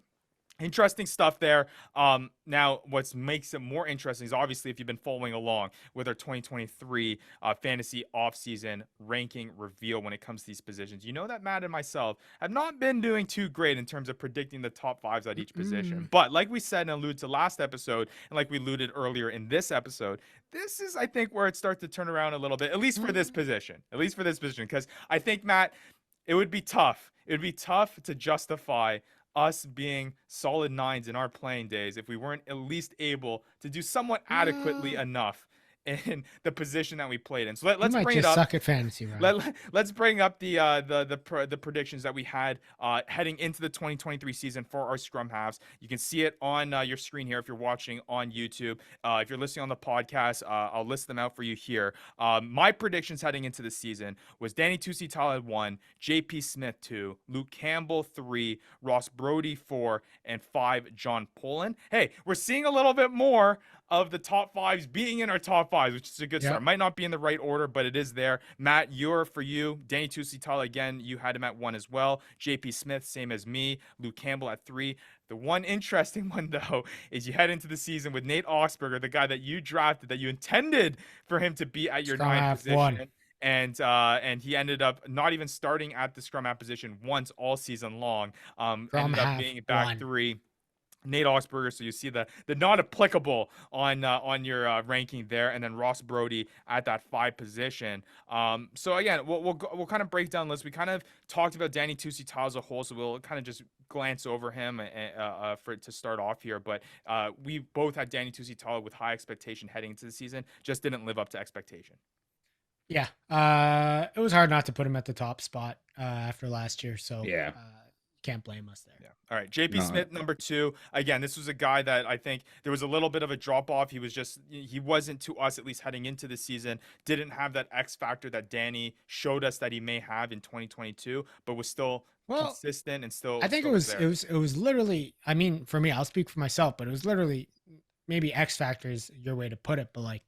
interesting stuff there. Now, what makes it more interesting is obviously if you've been following along with our 2023 fantasy offseason ranking reveal when it comes to these positions, you know that Matt and myself have not been doing too great in terms of predicting the top 5s at each position. But like we said and alluded to last episode, and like we alluded earlier in this episode, this is, I think, where it starts to turn around a little bit, at least for this position. At least for this position. Because I think, Matt, it would be tough. It would be tough to justify us being solid 9s in our playing days if we weren't at least able to do somewhat adequately enough in the position that we played in. So let's bring it up. Suck at fantasy, right? Let's bring up the predictions that we had heading into the 2023 season for our scrum halves. You can see it on your screen here if you're watching on YouTube. If you're listening on the podcast, I'll list them out for you here. My predictions heading into the season was Danny Tusitala at 1, JP Smith 2, Luke Campbell 3, Ross Brody 4, and 5 John Poland. Hey, we're seeing a little bit more of the top 5s being in our top 5s, which is a good start. Might not be in the right order, but it is there. Matt, for you. Danny Tusitala, again, you had him at 1 as well. JP Smith, same as me. Luke Campbell at 3. The one interesting one, though, is you head into the season with Nate Augsburger, the guy that you drafted, that you intended for him to be at your 9th position. 1. And he ended up not even starting at the scrum half position once all season long. Ended up being back 3. Nate Augsburger, so you see the not applicable on your ranking there, and then Ross Brody at that 5 position. So again, we'll kind of break down lists. We kind of talked about Danny Tusitala as a whole, so we'll kind of just glance over him to start off here. But we both had Danny Tusitala with high expectation heading into the season, just didn't live up to expectation. Yeah, it was hard not to put him at the top spot after last year. So yeah. Can't blame us there. Yeah. All right. JP Smith, number 2. Again, this was a guy that I think there was a little bit of a drop off. He wasn't to us, at least heading into the season, didn't have that X factor that Danny showed us that he may have in 2022, but was still consistent and still. I think it was literally, I mean, for me, I'll speak for myself, but it was literally maybe X factor is your way to put it, but like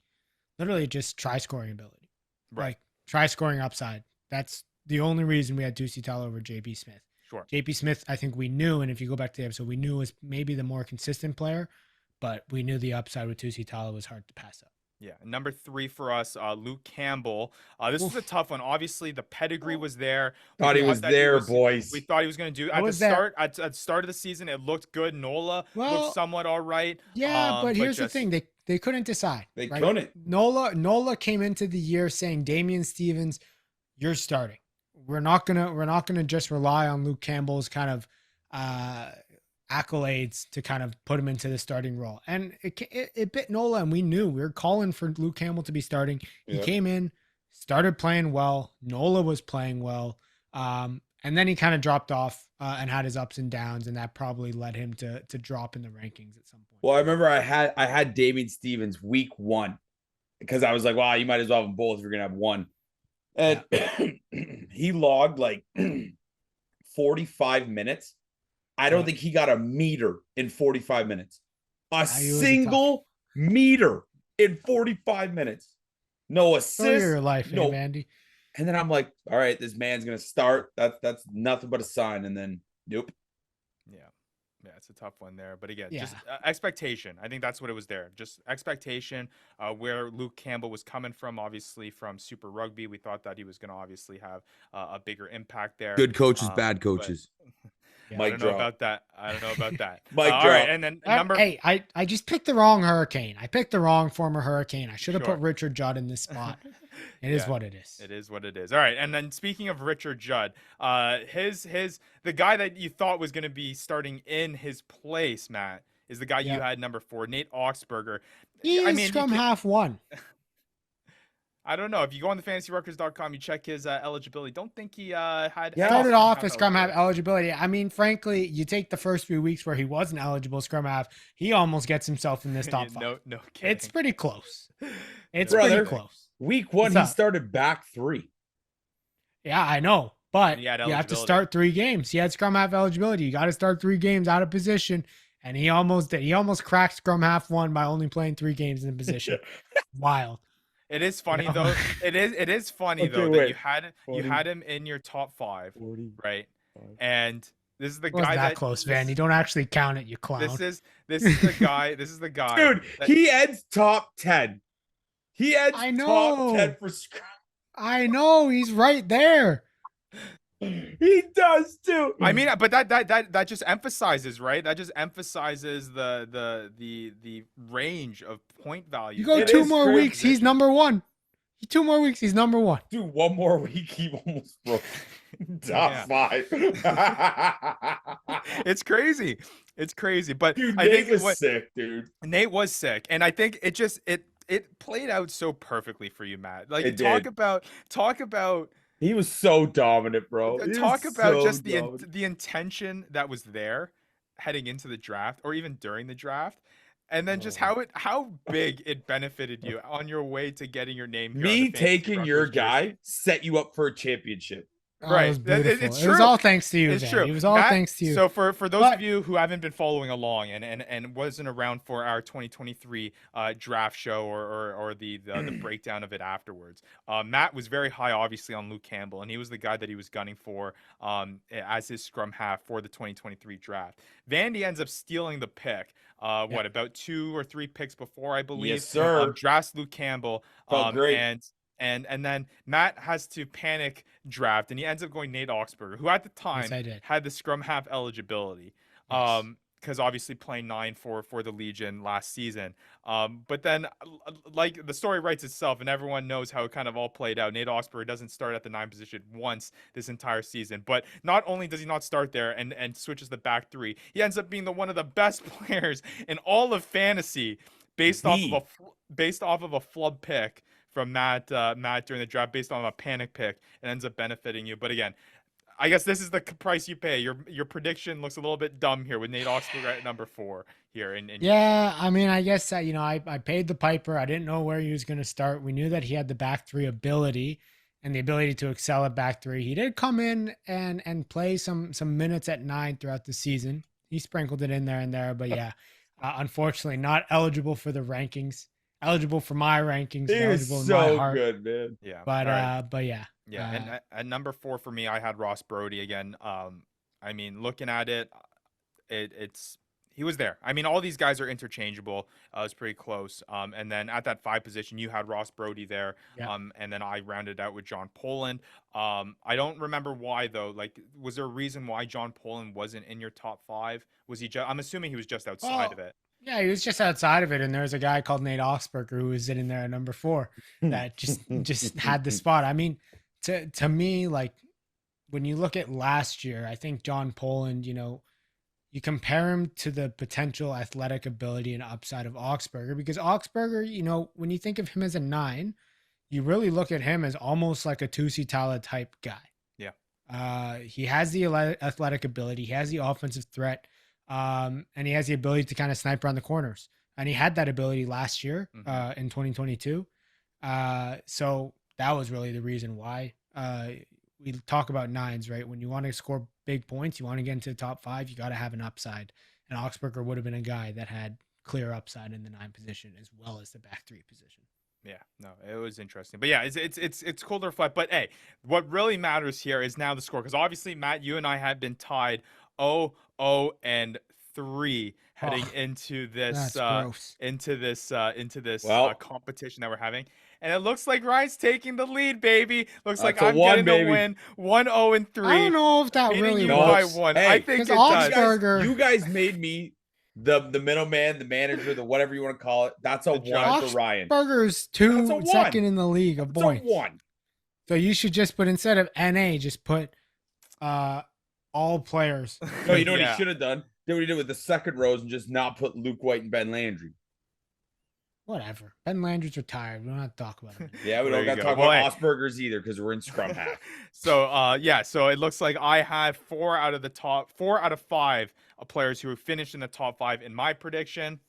literally just try scoring ability. Right. Like try scoring upside. That's the only reason we had Tusitala over JP Smith. Sure. JP Smith, I think we knew, and if you go back to the episode, we knew was maybe the more consistent player, but we knew the upside with Tusitala was hard to pass up. Yeah. Number 3 for us, Luke Campbell. This was a tough one. Obviously, the pedigree was there. Thought he was there, boys. We thought he was going to do at the start of the season. It looked good. Nola looked somewhat all right. Yeah, but here's the thing: they couldn't decide. They couldn't. Nola came into the year saying, "Damian Stevens, you're starting. We're not gonna just rely on Luke Campbell's kind of accolades to kind of put him into the starting role." And it bit Nola, and we knew we were calling for Luke Campbell to be starting. He came in, started playing well. Nola was playing well, and then he kind of dropped off and had his ups and downs, and that probably led him to drop in the rankings at some point. Well, I remember I had Damian Stevens week 1 because I was like, wow, you might as well have them both if you're gonna have one. And he logged like 45 minutes. I don't think he got a meter in 45 minutes. A single meter in 45 minutes. No assist. Your life, no Andy. And then I'm like, all right, this man's gonna start. That's nothing but a sign. And then nope. Yeah, it's a tough one there. But again, just expectation. I think that's what it was there. Just expectation where Luke Campbell was coming from, obviously from Super Rugby. We thought that he was going to obviously have a bigger impact there. Good coaches, bad coaches. I don't know about that. Mike all right, and then Hey, I just picked the wrong Hurricane. I picked the wrong former Hurricane. I should have put Richard Judd in this spot. It is what it is. It is what it is. All right, and then speaking of Richard Judd, the guy that you thought was going to be starting in his place, Matt, is the guy you had number 4, Nate Augsburger. He is scrum half 1. I don't know. If you go on the fantasyruckers.com, you check his eligibility. Don't think he had Yeah. Started Scrum off Half as Scrum Half eligibility. eligibility. I mean, frankly, you take the first few weeks where he wasn't eligible Scrum Half, he almost gets himself in this top five. No kidding. It's pretty close. It's No pretty Brother. kidding. close. Week 1, What's he up? started back 3. Yeah, I know. But And he you had have to eligibility. start 3 games. He had Scrum Half eligibility. You got to start 3 games out of position. And he almost did. He almost cracked Scrum Half 1 by only playing 3 games in the position. Wild. It is funny know? though. It is funny Okay, though that wait. you 40. had him in your top 5, 40. right? And this is the It wasn't guy that close, Van. You don't actually count it, you clown. This is the guy. This is the guy. Dude, that- he ends top 10. He ends I top know. 10 for Scrum. I know. He's right there. He does too. I mean, but that just emphasizes, right? That just emphasizes the range of point value. You go It 2 is more crazy. weeks, he's number 1. 2 more weeks, he's number 1. Dude, one more week, he almost broke top 5. It's crazy. It's crazy. But Dude, I Nate think was sick, dude. Nate was sick, and I think it played out so perfectly for you, Matt. Like It talk did. about He was so dominant, bro. He talk was about so just dominant. the intention that was there heading into the draft or even during the draft, and then just Oh. how big it benefited you on your way to getting your name here on Me the Fantasy taking your Ruckers jersey. guy set you up for a championship. Right. It was It- beautiful. it's It was true. all thanks to you, It's Van. true. It was all Matt, thanks to you. So for those But- of you who haven't been following along and wasn't around for our 2023 draft show or the breakdown of it afterwards, Matt was very high, obviously, on Luke Campbell, and he was the guy that he was gunning for as his scrum half for the 2023 draft. Vandy ends up stealing the pick. About 2 or 3 picks before, I believe. Yes, sir. Drafts Luke Campbell. Felt great. And then Matt has to panic draft, and he ends up going Nate Oxberger, who at the time I did. had the scrum half eligibility, Yes. because obviously playing 9 for the Legion last season. But then, like the story writes itself, and everyone knows how it kind of all played out. Nate Oxberger doesn't start at the 9 position once this entire season, but not only does he not start there and switches the back 3, he ends up being one of the best players in all of fantasy based off of a flub pick from Matt during the draft, based on a panic pick. It ends up benefiting you. But again, I guess this is the price you pay. Your prediction looks a little bit dumb here with Nate Oxford at number 4 here. Yeah, I mean, I guess that, I paid the piper. I didn't know where he was going to start. We knew that he had the back 3 ability and the ability to excel at back 3. He did come in and play some minutes at 9 throughout the season. He sprinkled it in there and there, but yeah, unfortunately not eligible for the rankings. Eligible for my rankings. He was eligible in my so heart. good, man. Yeah. But all right. but yeah. Yeah, and at number 4 for me, I had Ross Brody again. I mean, looking at it, he was there. I mean, all these guys are interchangeable. It's pretty close. And then at that 5 position, you had Ross Brody there. Yeah. And then I rounded out with John Poland. I don't remember why though. Like, was there a reason why John Poland wasn't in your top 5? Was he I'm assuming he was just outside of it. Yeah, he was just outside of it, and there's a guy called Nate Oxberger who was sitting there at number 4 that just had the spot. I mean, to me, like when you look at last year, I think John Poland, you compare him to the potential athletic ability and upside of Oxberger, because Oxberger, when you think of him as a 9, you really look at him as almost like a Tusi Tala type guy. Yeah. He has the athletic ability, he has the offensive threat. And he has the ability to kind of snipe around the corners, and he had that ability last year in 2022. So that was really the reason why we talk about 9s, right? When you want to score big points, you want to get into the top 5, you got to have an upside, and Oxberger would have been a guy that had clear upside in the 9 position as well as the back 3 position. Yeah, no, it was interesting, but yeah, it's cool to reflect. But hey, what really matters here is now the score, because obviously, Matt, you and I had been tied 0-3 heading into this competition that we're having, and it looks like Ryan's taking the lead, baby. Looks like I'm getting the win, 1-0-3. I don't know if that beating really you works. by 1. Hey, I think it because does. Oxberger- You guys made me the middleman, the manager, the whatever you want to call it. That's a 1 for Ryan. Oxberger's That's a 1. second in the league of It's a points. 1. So you should just put, instead of NA, just put all players. No, you know what Yeah. he should have done? Did what he did with the second rows and just not put Luke White and Ben Landry. Whatever. Ben Landry's retired. We don't have to talk about him. Yeah, we There don't you got to go. talk Well, about hey. Osbergers either because we're in scrum half. So it looks like I have 4 out of 5 players who finished in the top 5 in my prediction.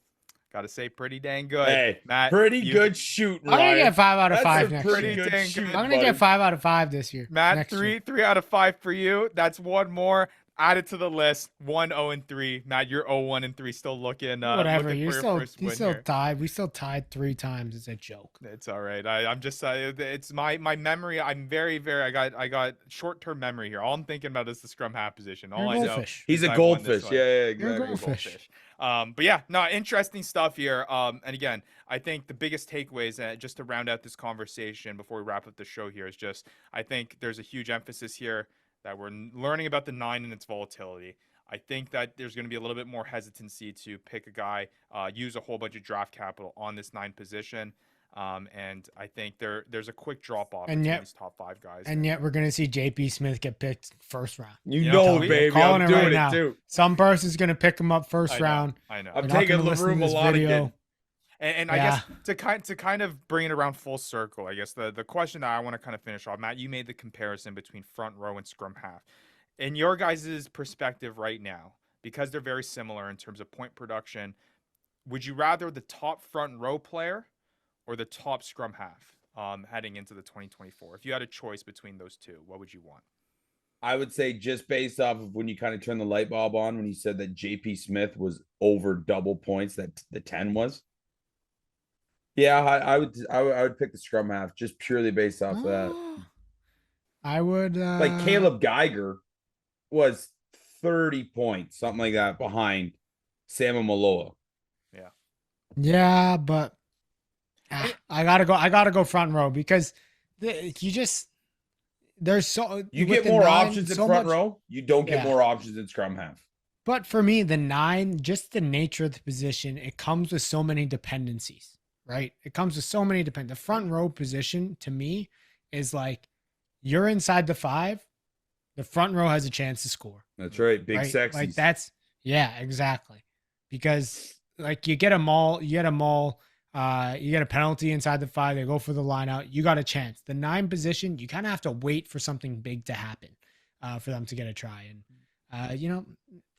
Gotta say, pretty dang good. Hey, Matt, pretty good shooting, I'm gonna Ryan. get 5 out of That's 5 a next pretty year. good dang shoot, good. I'm gonna buddy. get 5 out of 5 this year. Matt, next year. 3 out of 5 for you. That's one more. Add it to the list. 1-0-3. Matt, you're 0-1-3. Still looking. Whatever. Looking You're for your still first you win still here. tied. We still tied 3 times. It's a joke. It's all right. I'm just it's my memory. I'm very I got short-term memory here. All I'm thinking about is the scrum half position. All You're a I know. goldfish. He's is a I won this goldfish. one. Yeah, You're a exactly. goldfish. But yeah, no, interesting stuff here. And again, I think the biggest takeaways, just to round out this conversation before we wrap up the show here, is just I think there's a huge emphasis here that we're learning about the 9 and its volatility. I think that there's going to be a little bit more hesitancy to pick a guy, use a whole bunch of draft capital on this 9 position. And I think there's a quick drop off between these top 5 guys. And yet we're gonna see JP Smith get picked first round. You Yeah, know, I'm baby, calling I'm it right doing now. it too. Some person's gonna pick him up first round. I know. I'm You're not taking gonna listen to LaRue this Malott video. again. And I guess to kind of bring it around full circle, I guess the question that I want to kind of finish off, Matt, you made the comparison between front row and scrum half. In your guys' perspective right now, because they're very similar in terms of point production, would you rather the top front row player or the top scrum half heading into the 2024? If you had a choice between those two, what would you want? I would say just based off of when you kind of turn the light bulb on when you said that JP Smith was over double points that the 10 was. Yeah, I would pick the scrum half just purely based off that. I would Like Caleb Geiger was 30 points, something like that, behind Sam Maloa. Yeah, but I gotta go front row because there's so You with get the more 9, options in so front much- row. You don't get Yeah. more options in scrum half. But for me, the 9, just the nature of the position, it comes with so many dependencies, right? It comes with so many The front row position to me is like you're inside the 5, the front row has a chance to score. That's right. Big right? sexy. Like yeah, exactly. Because like you get a maul, you get a penalty inside the 5, they go for the line out, you got a chance. The 9 position, you kind of have to wait for something big to happen for them to get a try. And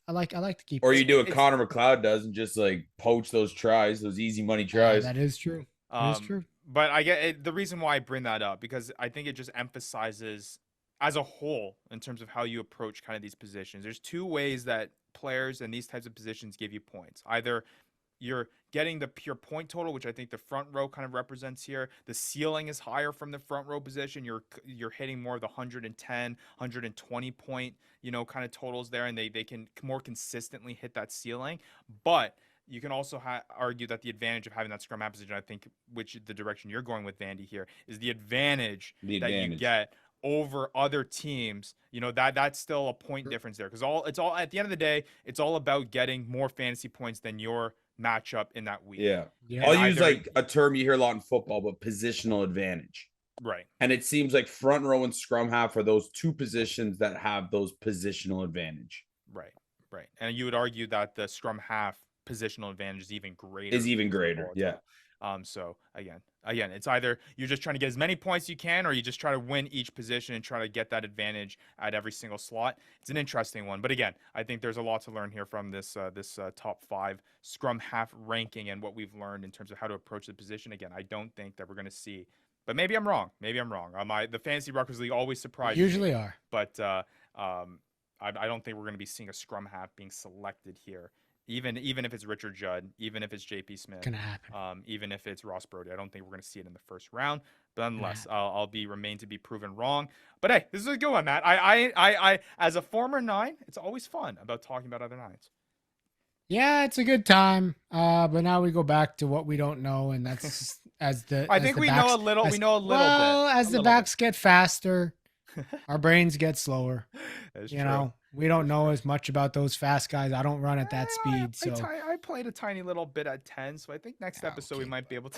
I like to keep Or you do what Connor McLeod does and just like poach those tries, those easy money tries. that is true. That is true. But I get it, the reason why I bring that up because I think it just emphasizes as a whole in terms of how you approach kind of these positions. There's 2 ways that players in these types of positions give you points. Either you're getting the pure point total, which I think the front row kind of represents here. The ceiling is higher from the front row position. You're hitting more of the 110, 120 point, kind of totals there, and they can more consistently hit that ceiling. But you can also argue that the advantage of having that scrum half position, I think, which the direction you're going with, Vandy, here, is the advantage that you get over other teams. That's still a point difference there because it's all at the end of the day, it's all about getting more fantasy points than your matchup in that week. Yeah. Yeah. I'll use like a term you hear a lot in football, but positional advantage. Right. And it seems like front row and scrum half are those 2 positions that have those positional advantage. Right. And you would argue that the scrum half positional advantage is even greater. Yeah. So again, it's either you're just trying to get as many points as you can, or you just try to win each position and try to get that advantage at every single slot. It's an interesting one, but again, I think there's a lot to learn here from this top 5 scrum half ranking and what we've learned in terms of how to approach the position. Again, I don't think that we're going to see, but maybe I'm wrong. The Fantasy Ruckers League always surprises Usually me, are. but I don't think we're going to be seeing a scrum half being selected here. Even if it's Richard Judd, even if it's JP Smith, Gonna happen. even if it's Ross Brody, I don't think we're going to see it in the first round. But nonetheless, I'll remain to be proven wrong. But hey, this is a good one, Matt. I as a former 9, it's always fun about talking about other 9s. Yeah, it's a good time. But now we go back to what we don't know, and that's I think we know a little. We know a little bit. As the backs get faster, our brains get slower. That's You true. know, We don't know as much about those fast guys. I don't run at that speed, so I played a tiny little bit at 10, so I think next episode we okay, might be able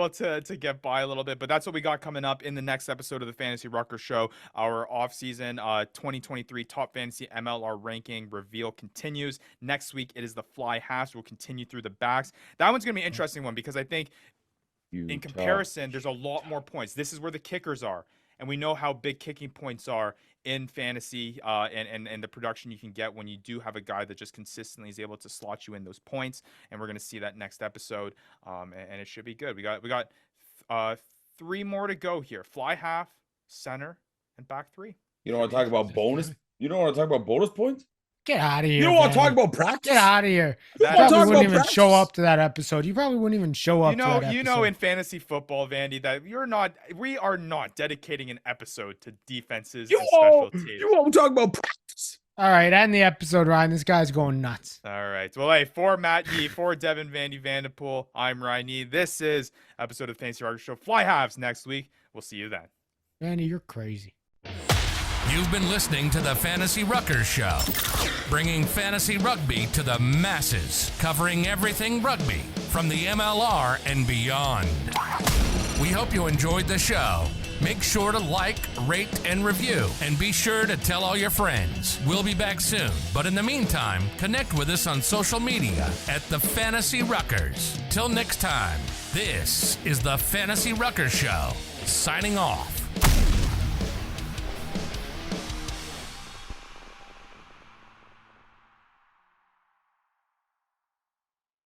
to get by a little bit. But that's what we got coming up in the next episode of the Fantasy Ruckers Show. Our off-season 2023 top fantasy MLR ranking reveal continues. Next week it is the fly halves. We'll continue through the backs. That one's gonna be an interesting one because I think in comparison, there's a lot more points. This is where the kickers are, and we know how big kicking points are in fantasy, and the production you can get when you do have a guy that just consistently is able to slot you in those points. And we're gonna see that next episode, and it should be good. We got 3 more to go here: fly half, center, and back 3. You don't want to talk about bonus? You don't want to talk about bonus points? get out of here. You don't want to talk Vanny. about practice? Get out of here. You That- probably talk wouldn't about even show practice? up to that episode. You probably wouldn't even show up to that episode. You know, in fantasy football, Vandy, that we are not dedicating an episode to defenses and special teams. You won't talk about practice. All right, end the episode, Ryan. This guy's going nuts. All right. Well, hey, for Matt Yee, for Devin Vandy Vanderpool, I'm Ryan Yee. This is episode of Fantasy Ruckers Show. Fly halves next week. We'll see you then. Vanny, you're crazy. You've been listening to the Fantasy Ruckers Show, bringing fantasy rugby to the masses, covering everything rugby from the MLR and beyond. We hope you enjoyed the show. Make sure to like, rate, and review, and be sure to tell all your friends. We'll be back soon, but in the meantime, connect with us on social media at the Fantasy Ruckers. Till next time, this is the Fantasy Ruckers Show, signing off.